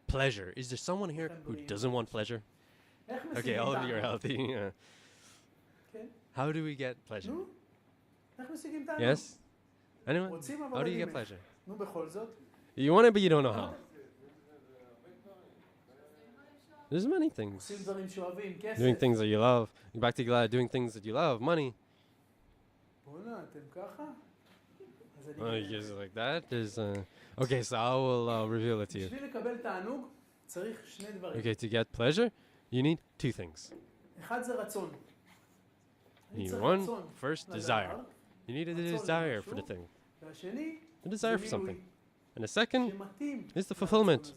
Pleasure. Is there someone here who doesn't want pleasure? Okay, all of you are healthy. How do we get pleasure? Yes? Anyone? How do you get pleasure? You want it, but you don't know how. There's many things. Doing things that you love. Back to Gilad, doing things that you love. Money. You guys are like that? There's okay, so I will reveal it to you. Okay, to get pleasure, you need two things. You need one, first, desire. You need a desire for the thing. A desire for something. And the second is the fulfillment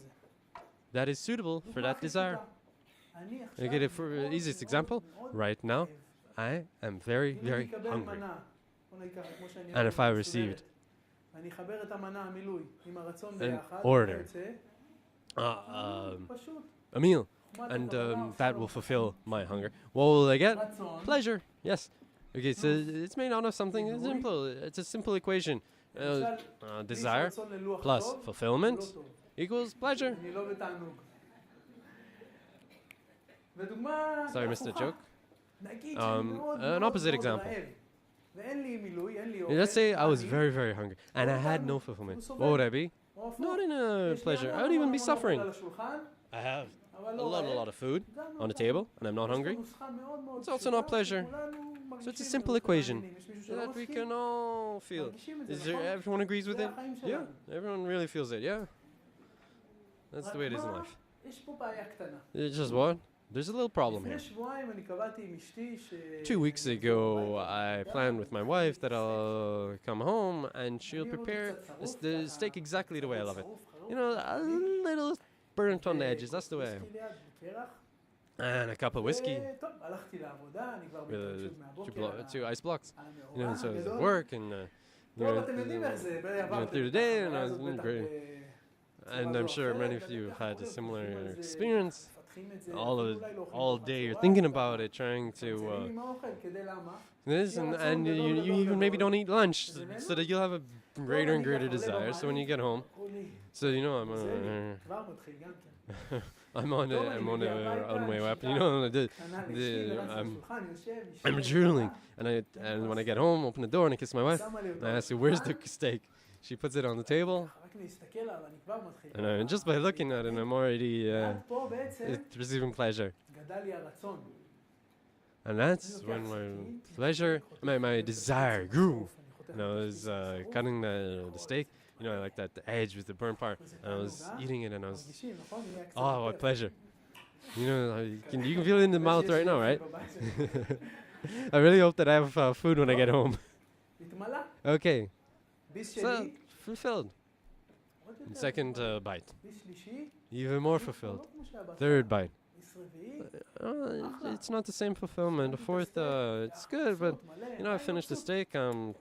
that is suitable for that desire. Okay, for easiest example, right now, I am very, אם אני very אקבל hungry. מנה, בוא נגיד ככה, כמו שאני And if I מסודרת, received ואני אחבר את המנה, המילוי, עם הרצון an ביחד, order, מה יוצא? um, פשוט. a meal, חוכמת and הקבלה that עושה will לו fulfill my hunger. What will I get? רצון. Pleasure. Yes. Okay, so it's made out of something simple. It's a simple equation. למשל, לי יש Desire רצון ללוח plus טוב, הוא fulfillment לא טוב. equals pleasure. אני לא בתענוג. ודוגמה Sorry, Mr. הפוכה. Joke. נגיד שאני מאוד an מאוד opposite מאוד example. רעב. ואין לי מילוי, אין לי אוכל. Let's say I was אני- very, very hungry and I had no fulfillment. What would I be? או הפוך. Not in a יש לי pleasure. I המון would even המון be המון suffering. אוכל על השולחן, I have אבל a לא lot, רעב. of food גם לא on the רעב. table and I'm not יש פה hungry. נוסחה מאוד מאוד It's also פשוטה, not pleasure. שכולנו So it's a מרגישים simple את זה, equation מאמינים. יש מישהו שלא that we מסכים? can all feel. מרגישים את זה, Is there, נכון? everyone agrees with זה it? החיים Yeah, שלנו. everyone really feels it. Yeah, that's the way it is in רק מה? life. יש פה בעיה קטנה. It's just what? There's a little problem לפני here. שבועיים אני קבעתי עם אשתי ש... 2 weeks ago, I planned with my wife that I'll come home and she'll prepare the steak exactly the way I love it. You know, a little burnt on the edges. That's the way I am. And a cup of whiskey טוב, הלכתי לעבודה, אני כבר with בהתרגשות מהבוקר. two ice blocks. על You know, המאורע so it's הגדול. work and טוב, אתם יודעים איך זה, עברתם through the את day, החוויה and הזאת I was בטח great. And I'm sure many of you had a similar experience. All day you're thinking about it, trying to this, and you even maybe don't eat lunch so that you'll have a greater and greater desire. So when you get home, so you know I'm on my way up. You know I'm drooling, and when I get home, open the door and I kiss my wife. And I ask her, "Where's the steak?" She puts it on the table, and just by looking at it, I'm already receiving pleasure. And that's when my pleasure, my desire grew. And I was cutting the steak. You know, I like that the edge with the burnt part. And I was eating it, and I was, oh, what pleasure! You know, you can feel it in the mouth right now, right? I really hope that I have food when I get home. Okay, so fulfilled. Second bite, even more fulfilled. Third bite. It's not the same fulfillment. The fourth, it's good, but you know, I finished the steak. I'm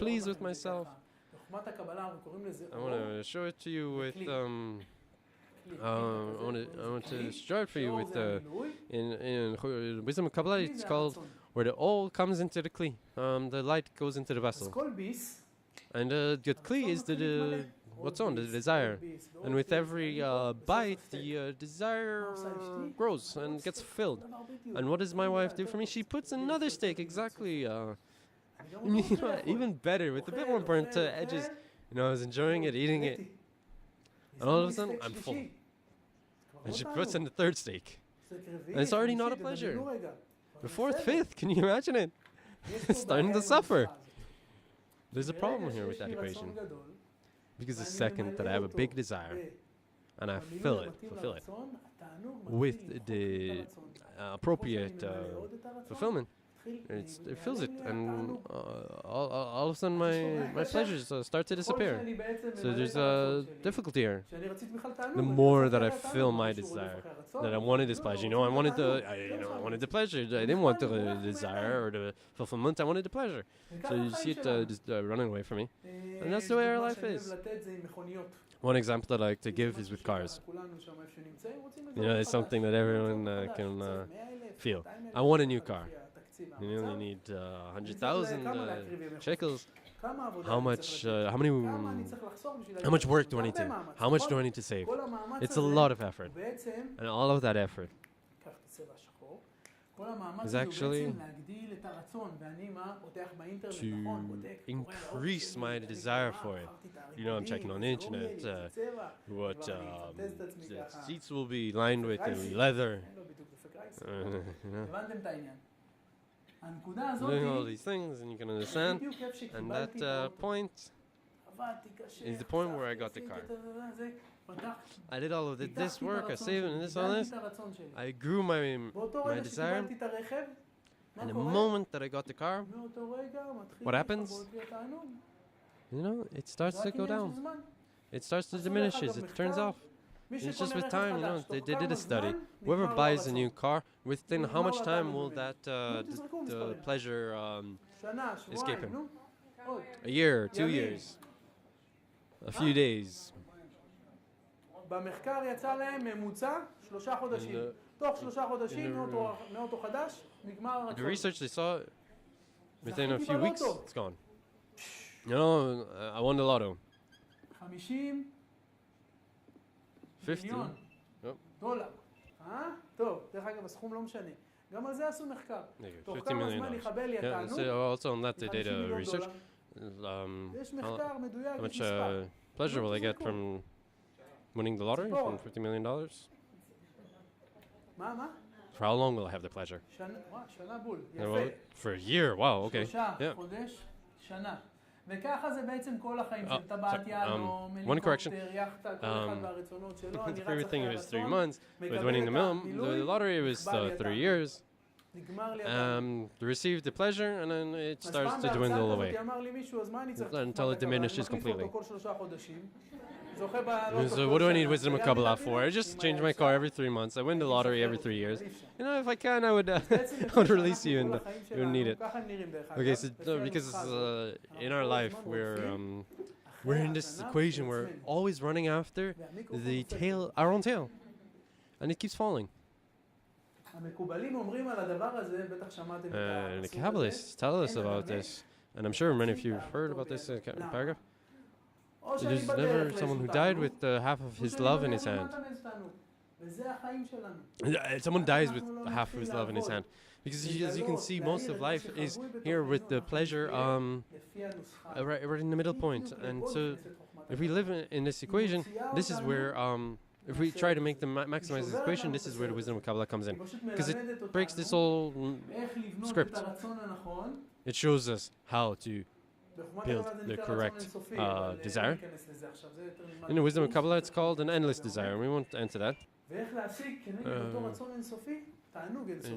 pleased with myself. I want to show it to you with I want to start for you with in Wisdom of Kabbalah. It's called where the oil comes into the kli. The light goes into the vessel, and the kli is the what's on the desire. And with every bite, the desire grows and gets filled. And what does my wife do for me? She puts another steak exactly, even better, with a bit more burnt edges. You know, I was enjoying it, eating it, and all of a sudden, I'm full. And she puts in the third steak. And it's already not a pleasure. The fourth, fifth, can you imagine it? It's starting to suffer. There's a problem here with that equation. Because the second that I have a big desire and I fulfill it with the appropriate fulfillment, it fills it, and all of a sudden my pleasures start to disappear. So there's a difficulty here. The more that I fill my desire, that I wanted this pleasure, you know, I wanted the pleasure. I didn't want the desire or the fulfillment. I wanted the pleasure. So you see it just running away from me, and that's the way our life is. One example that I like to give is with cars. You know, it's something that everyone can feel. I want a new car. You only need 100,000 shekels. How much work do I need to? How much do I need to save? It's a lot of effort, and all of that effort is actually to increase my desire for it. You know, I'm checking on the internet what the seats will be lined with, leather. You know. Doing all these things, and you can understand. And that point is the point where I got the car. I did all of this work, I saved and all this. I grew my desire. And the moment that I got the car, what happens? You know, it starts to go down. It starts to diminish, it turns off. מי It's שקונה just with רכב time, you know, חדש, they תוך did כמה a study. זמן Whoever נגמר לו buys a הרצון. new car, within how much time will that תזרקו the מספרים. pleasure שנה, escape שבועיים, him? נו. עוד. A year, 2 ימים. years, a few days. במחקר יצא להם ממוצע 3 חודשים. תוך 3 חודשים מאוטו חדש, נגמר The הרצון. research they saw, within a זכיתי few weeks, בלוטו. it's gone. You know, I won the lotto. 50 50. מיליון Yep. דולר. טוב, דרך אגב, הסכום לא משנה. גם על זה עשו מחקר. תוך $50 כמה million. זמן יכבה לי Yeah, התענוג? so also on that they 50 did a מיליון research. דולר. יש How מחקר מדויק, much יש מספר. pleasure will I get from winning the lottery from $50 million? מה? For how long will I have the pleasure? שנה בול. Well, יפה. for a year. Wow. Okay. 3 Yeah. חודש, שנה. וככה זה בעצם כל החיים של sorry, טבעת יהלום, one correction. הליקופטר, יאכטה, כל אחד והרצונות שלו. אני The רץ favorite thing אחרי it was 3 הרצון, months. With מקבל winning את the הבילוי, lottery, it was נקבע לי 3 התענוג. years. נגמר לי התענוג. Received the pleasure, and then it אז starts פעם to בהרצאה dwindle כזאת away. אמר לי מישהו, אז מה אני צריך? Until it diminishes אני מחליף completely. אותו כל 3 חודשים. זוכה בלוטו So כל what do I need שנה. wisdom of היה Kabbalah לי for? I just אם change היה my car אפשר. every 3 months. I win the lottery every 3 years. אבל אי אפשר. You know, if I can, I would בעצם would לפי release you שאנחנו and כל החיים you would need שלנו, it. ככה הם נראים דרך אגב. Okay, so לפי because הנוסחה הזאת. in our life we're in this equation we're always running after the tail, our own tail, and it keeps falling. המקובלים אומרים על הדבר הזה, בטח שמעתם את The הפסוק הזה. Kabbalists tell us about this, and I'm sure many of you have heard about this paragraph. או שאני There's בדרך never someone who לאיזשהו died תענוג, with half of או his שאני love in בדרך his hand. למטה מאיזה תענוג. וזה החיים שלנו. Someone dies with half of his love in his hand. Because as you can see, most of life is here with the pleasure לפי הנוסחה. right in the middle point. And so if we live in this equation, this is where if we try to make them maximize this equation, this is where the wisdom of Kabbalah comes in. היא פשוט Because it מלמדת אותנו breaks this whole איך לבנות script. את הרצון הנכון. it shows us how to בחוכמת build הלבד זה the נקרא correct, רצון אינסופי, uh, אבל desire. לא ניכנס לזה עכשיו, זה יותר מזמן. in the wisdom of קורס. Kabbalah it's called an endless desire, and we won't enter that. ואיך להשיג כנגד אותו רצון אינסופי, תענוג אינסופי.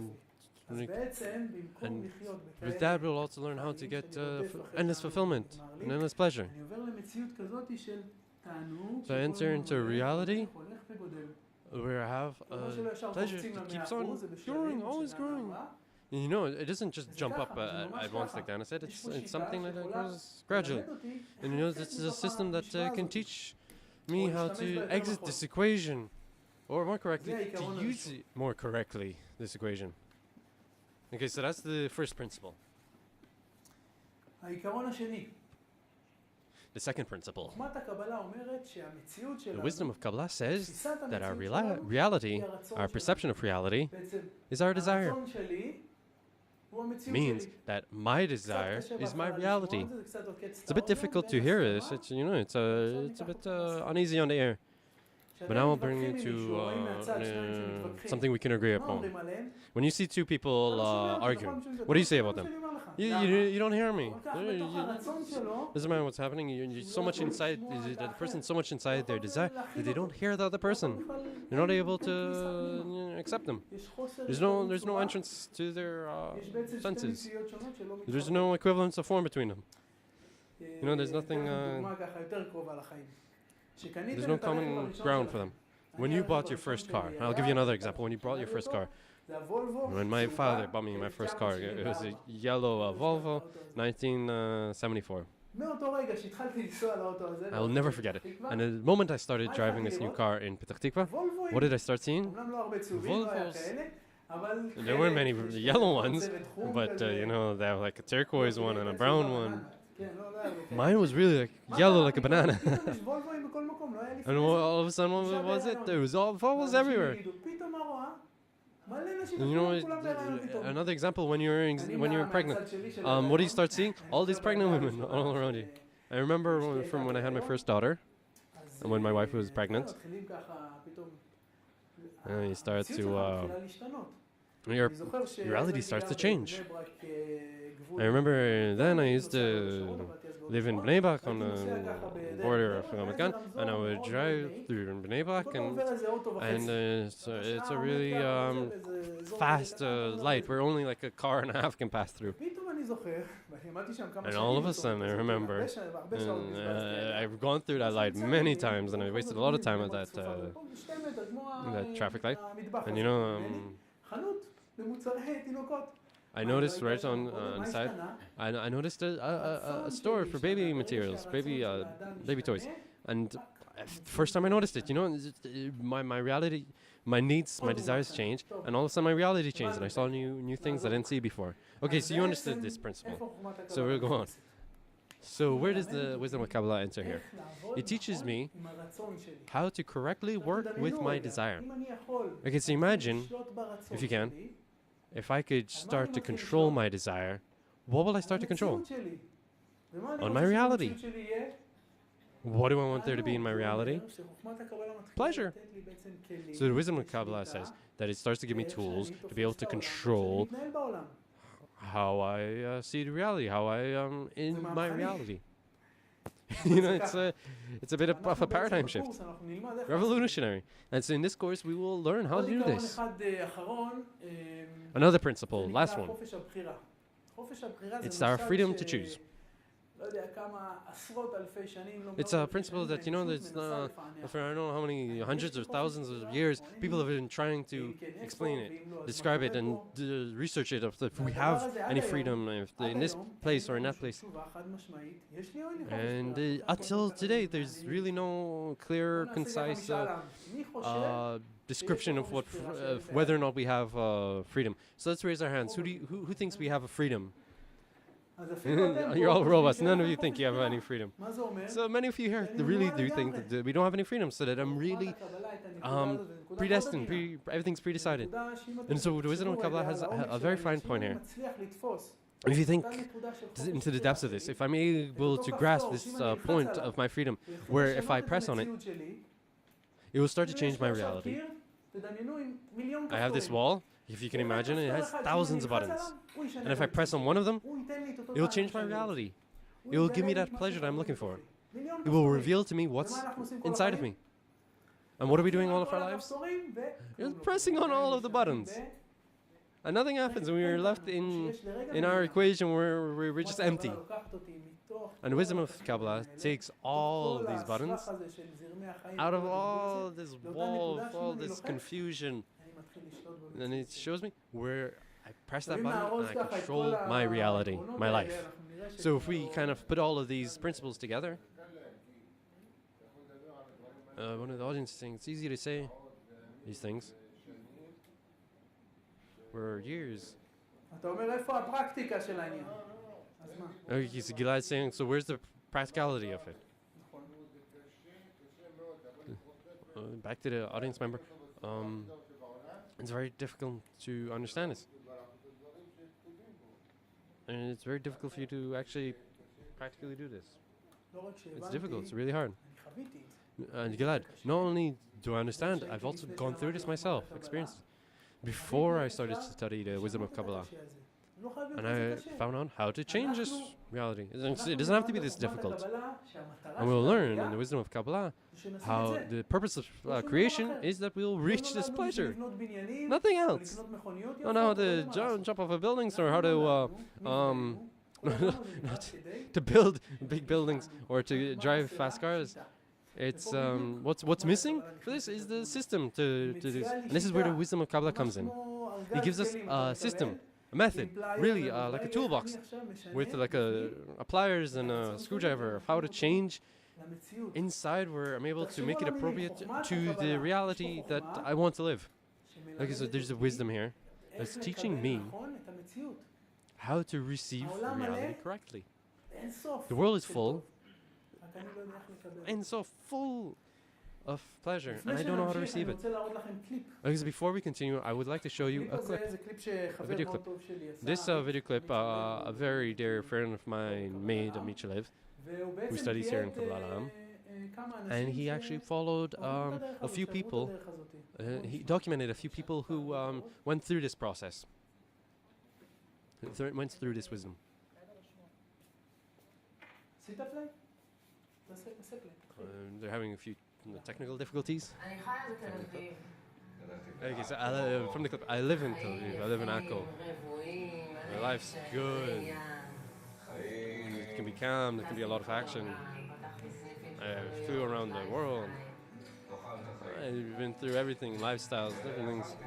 אז and- בעצם, במקום and לחיות With בכאלה, that we'll also learn how to get endless fulfillment and endless pleasure. אני עובר למציאות כזאת של תענוג, So I enter שכל into הזמן reality הולך וגודל. where I have זה לא שלא ישר pleasure קופצים that ל-100%, keeps on זה בשלבים, growing, כמו always שדנה growing. אמרה. You know, it doesn't just זה jump ככה, up זה ממש at once ככה. like Dana said. יש פה It's שיטה something that שיכולה goes gradually. ללמד אותי And you איך know, לצאת this is a מתוך system that המשוואה can הזאת. teach me how להשתמש בה to יותר exit נכון. this equation, or more correctly, זה העיקרון to use הראשון. it more correctly, this equation. Okay, so that's the first principle. העיקרון השני, The second principle. חוכמת הקבלה אומרת שהמציאות The שלנו, wisdom of Kabbalah says תפיסת that our המציאות שלנו, reality, היא הרצון our שלנו. perception of reality, בעצם, is our desire. הרצון שלי הוא המציאות Means שלי. that my קצת desire קשה is בהתחלה my לשמוע reality. את זה, זה קצת עוקץ את It's a bit האוזן, difficult to ואין hear this. הסכמה. It's it's a bit uneasy on the air. But כשאתם now I'll bring מתווכחים you עם to מישהו, רואים מהצד שניים שמתווכחים, something we can agree מה upon. אומרים עליהם? When you see two people אתה לא שומע אותי, arguing, נכון? what do you say about זה them? מה שאני אומר לך. You, למה? you, you don't hear me. כל כך בתוך הרצון שלו, Doesn't matter what's happening. You're so much inside. The person's so much inside their desire that they don't hear the other person. They're not able to accept them. יש חוסר There's no צורה. entrance to their יש בעצם שתי senses. מציאויות שונות שלא There's מתחברות. no equivalence of form between them. You know, there's nothing, דוגמה ככה יותר קרובה לחיים. There's שקניתם no את הרכב common הראשון ground for שלכם. them. When you bought your first car, and I'll give you another example. When you bought your first car, זה הוולבו, when my father bought me my first car, it was a yellow Volvo 1974. מאותו רגע שהתחלתי לנסוע לאוטו הזה, I will never forget it. And the moment I started driving this new car in Petah Tikva, what did I start seeing? אומנם לא הרבה צהובים, לא היה Volvos. כאלה, אבל There weren't many yellow ones, but you know, they have like a turquoise one and a brown one. כן, לא היה הרבה כאלה. Mine was really like yellow like a banana. פתאום יש וולבואים בכל מקום, לא היה לפני And זה. all of a sudden, what was it? There was all Volvos אנשים everywhere. יגידו, פתאום מה רואה? מלא נשים, And you know, כולם בהיריון פתאום. another example when you're pregnant, מהצד שלי של what do you ההיריון, start seeing? All these pregnant women all around you. I remember from when I had my first daughter, אז, and when my wife was pregnant, מתחילים ככה, פתאום, you start המציאות to, שלך מתחילה להשתנות. your אני זוכר reality שהייתי starts to גר change. בבני ברק, גבול- I remember then I used נוסע to בשרון, עבדתי אז live in בצפון. Bnei Brak on הייתי נוסע the ככה בדרך border בני of ברק, Ramat היה Gan, איזה and I רמזור would מאוד drive נעים. through Bnei כל Brak, פעם עובר איזה אוטו and וחצי. so it's a השעה really עומד ככה, זה באיזה אזור fast כזה קטן, light where only like a car and a half can pass through. פתאום אני אני זוכר, ואני עמדתי שם כמה And שנים. all of a sudden I remember, הרבה שעות בזבזתי עליה. I've gone through that light many times and I wasted a lot of time at that שתי מטר, כמו that traffic light. המטבח And הזה. you know, חנות למוצרי תינוקות. I noticed right on the side, I noticed a store for baby materials, baby toys. And first time I noticed it, you know, my reality, my needs, my desires change, and all of a sudden my reality changed, and I saw new things I didn't see before. Okay, so you understood this principle. So we'll go on. So where does the wisdom of Kabbalah enter here? It teaches me how to correctly work with my desire. Okay, so imagine, if you can, if I could start to control my desire, what will I start to control? On my reality. What do I want there to be in my reality? Pleasure. So the wisdom of Kabbalah says that it starts to give me tools to be able to control how I see the reality, how I in my reality. You know, it's a bit of a paradigm shift, revolutionary. And so in this course, we will learn how to do this. Another principle, last one. It's our freedom to choose. It's a principle that, you know, there's for I don't know how many hundreds or thousands of years, people have been trying to explain it, describe it, and research it if we have any freedom in this place or in that place. And until today, there's really no clear, concise description of what whether or not we have freedom. So let's raise our hands. Who thinks we have a freedom? You're all robots. None of you think you have any freedom. So many of you here really do think that we don't have any freedom, so that I'm really predestined, everything's predecided. And so the wisdom of Kabbalah has a very fine point here. If you think into the depths of this, if I'm able to grasp this point of my freedom, where if I press on it, it will start to change my reality. I have this wall. If you can imagine, it has thousands of buttons. And if I press on one of them, it will change my reality. It will give me that pleasure that I'm looking for. It will reveal to me what's inside of me. And what are we doing all of our lives? You're pressing on all of the buttons. And nothing happens, and we're left in our equation where we're just empty. And the wisdom of Kabbalah takes all of these buttons out of all this wall, all this confusion. And it shows me where I press that button and I control my reality, my life. So if we kind of put all of these principles together, one of the audience thinks it's easy to say these things for years. Okay, so Gilad saying, so where's the practicality of it? Back to the audience member. It's very difficult to understand this. And it's very difficult for you to actually practically do this. It's difficult, it's really hard. And Gilad, not only do I understand, I've also gone through this myself, experienced it. Before I started to study the wisdom of Kabbalah. And I found out how to change this reality. It doesn't have to be this difficult. And we'll learn in the wisdom of Kabbalah how the purpose of creation is that we'll reach this pleasure. Nothing else. Not how to jump off of buildings or how to to build big buildings or to drive fast cars. It's what's missing for this is the system to do this. And this is where the wisdom of Kabbalah comes in. He gives us a system, a method, really like a toolbox with like a pliers and a screwdriver of how to change inside where I'm able to make it appropriate to the reality that I want to live. Okay, so there's a wisdom here that's teaching me how to receive reality correctly. The world is full and so full of pleasure, and I don't know how to receive it. Okay, so before we continue, I would like to show you a clip, a video clip. This video clip, a very dear friend of mine made, Michelev, who studies here in Kabbalah, and he actually followed a few people. He documented a few people who went through this process, went through this wisdom. They're having a few technical difficulties. Okay, so from the clip, I live in Tel Aviv, I live in Akko. My life's good. can be calm, there can be a lot of action. I flew around the world. I've been through everything, lifestyles, different things.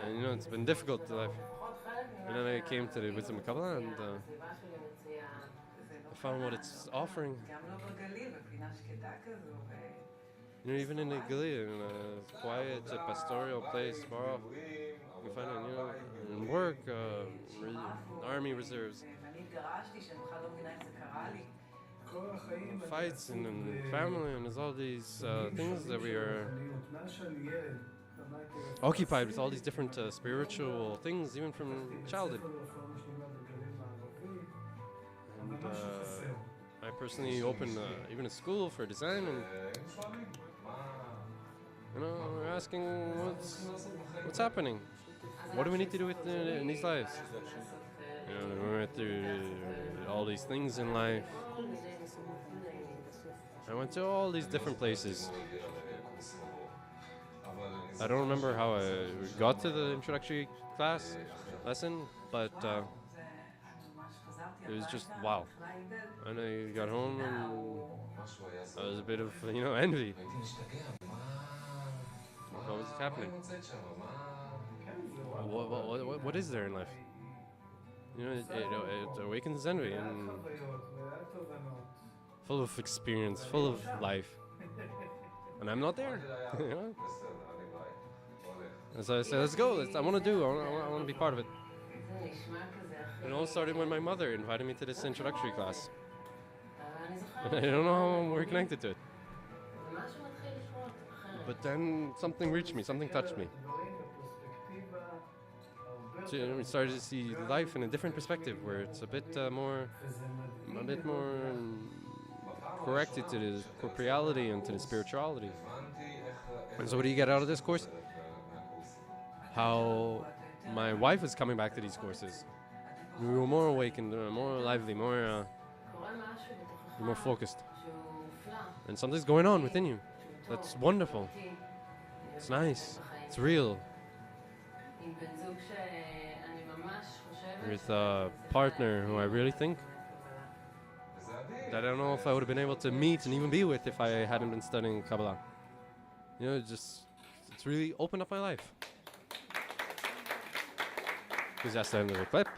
And you know, it's been difficult to life. And then I came to the wisdom of Kabbalah and I found what it's offering. You know, even in the Gilad, in a quiet, pastoral place far off, you find it, you know, in work, army reserves, fights and family, and there's all these things that we are occupied with, all these different spiritual things, even from childhood. And I personally opened even a school for design, and you know, we're asking what's happening. What do we need to do with in these lives? You know, we went through all these things in life. I went to all these different places. I don't remember how I got to the introductory class lesson, but it was just wow. And I got home and I was a bit of, you know, envy. What was happening? What is there in life? You know, it awakens envy and full of experience, full of life. And I'm not there. You know? And so I said, let's go. I want to be part of it. It all started when my mother invited me to this introductory class. And I don't know how we're connected to it. But then something reached me, something touched me. So, you know, we started to see life in a different perspective, where it's a bit more corrected to the corporeality and to the spirituality. And so what do you get out of this course? How my wife is coming back to these courses. We were more awakened, more lively, more focused. And something's going on within you. That's wonderful. It's nice. It's real. With a partner who I really think that I don't know if I would have been able to meet and even be with if I hadn't been studying Kabbalah. You know, it's really opened up my life. Because that's the end of the clip.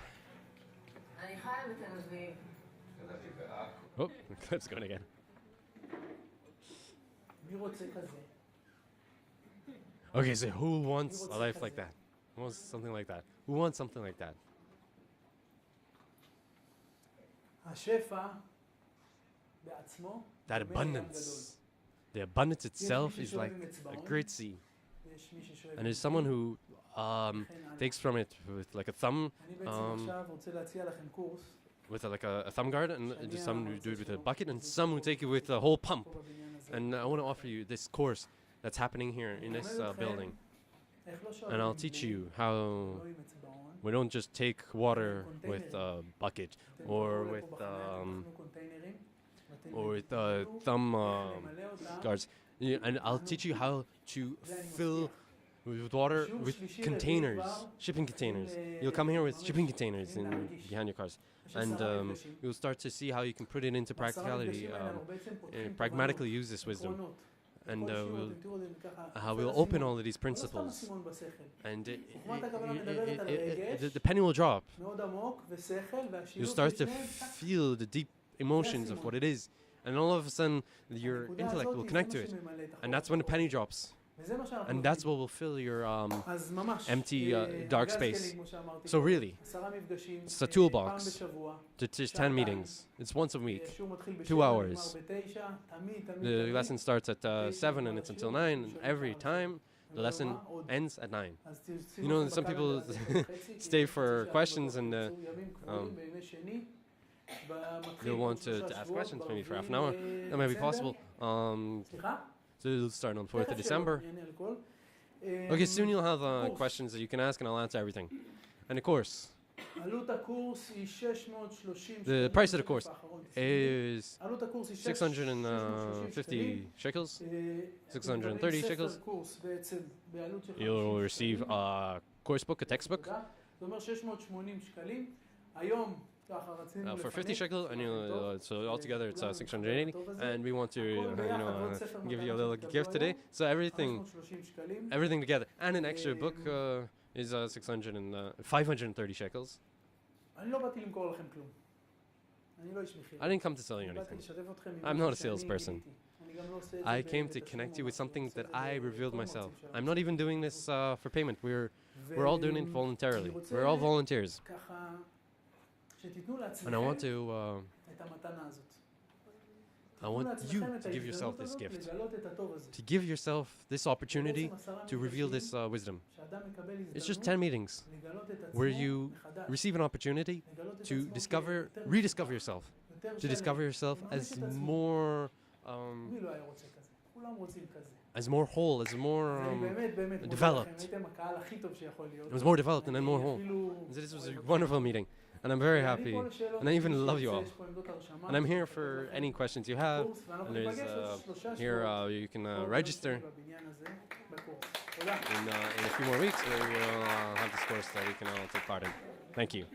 Oh, the clip's going again. Okay, so who wants a life like that? Who wants something like that? Who wants something like that? That abundance. The abundance itself is like a great sea. And there's someone who takes from it with like a thumb, with like a thumb guard, and there's some who do it with a bucket, and some who take it with a whole pump. And I want to offer you this course that's happening here in this building. And I'll teach you how we don't just take water with a bucket or with thumb guards. Yeah, and I'll teach you how to fill with water with containers, shipping containers. You'll come here with shipping containers behind your cars. And you'll start to see how you can put it into practicality, pragmatically use this wisdom. And we'll open all of these principles. And the penny will drop. You'll start to feel the deep emotions of what it is. And all of a sudden, your intellect will connect to it. And that's when the penny drops. And that's what will fill your empty, dark space. So really, it's a toolbox. There's 10 meetings. It's once a week, 2 hours. The lesson starts at 7 and it's until 9. And every time, the lesson ends at 9. You know, some people stay for questions and they'll want to ask questions maybe for half an hour. That may be possible. So it'll start on 4th of December. Okay, soon you'll have questions that you can ask and I'll answer everything. And of course, the price of the course is 650 shekels, 630 shekels. You'll receive a course book, a textbook. for 50 shekel, and so altogether it's 680, and we want to give you a little gift today. So everything together, and an extra book is 530 shekels. I didn't come to sell you anything. I'm not a salesperson. I came to connect you with something that I revealed myself. I'm not even doing this for payment. We're all doing it voluntarily. We're all volunteers. And I want you to give yourself this gift, to give yourself this opportunity to reveal this wisdom. It's just 10 meetings where you receive an opportunity to rediscover yourself, to discover yourself as more whole, as more developed. It was more developed and then more whole. This was a wonderful meeting. And I'm very happy, and I even love you all. And I'm here for any questions you have. And there's here you can register. In a few more weeks, we will have this course that we can all take part in. Thank you.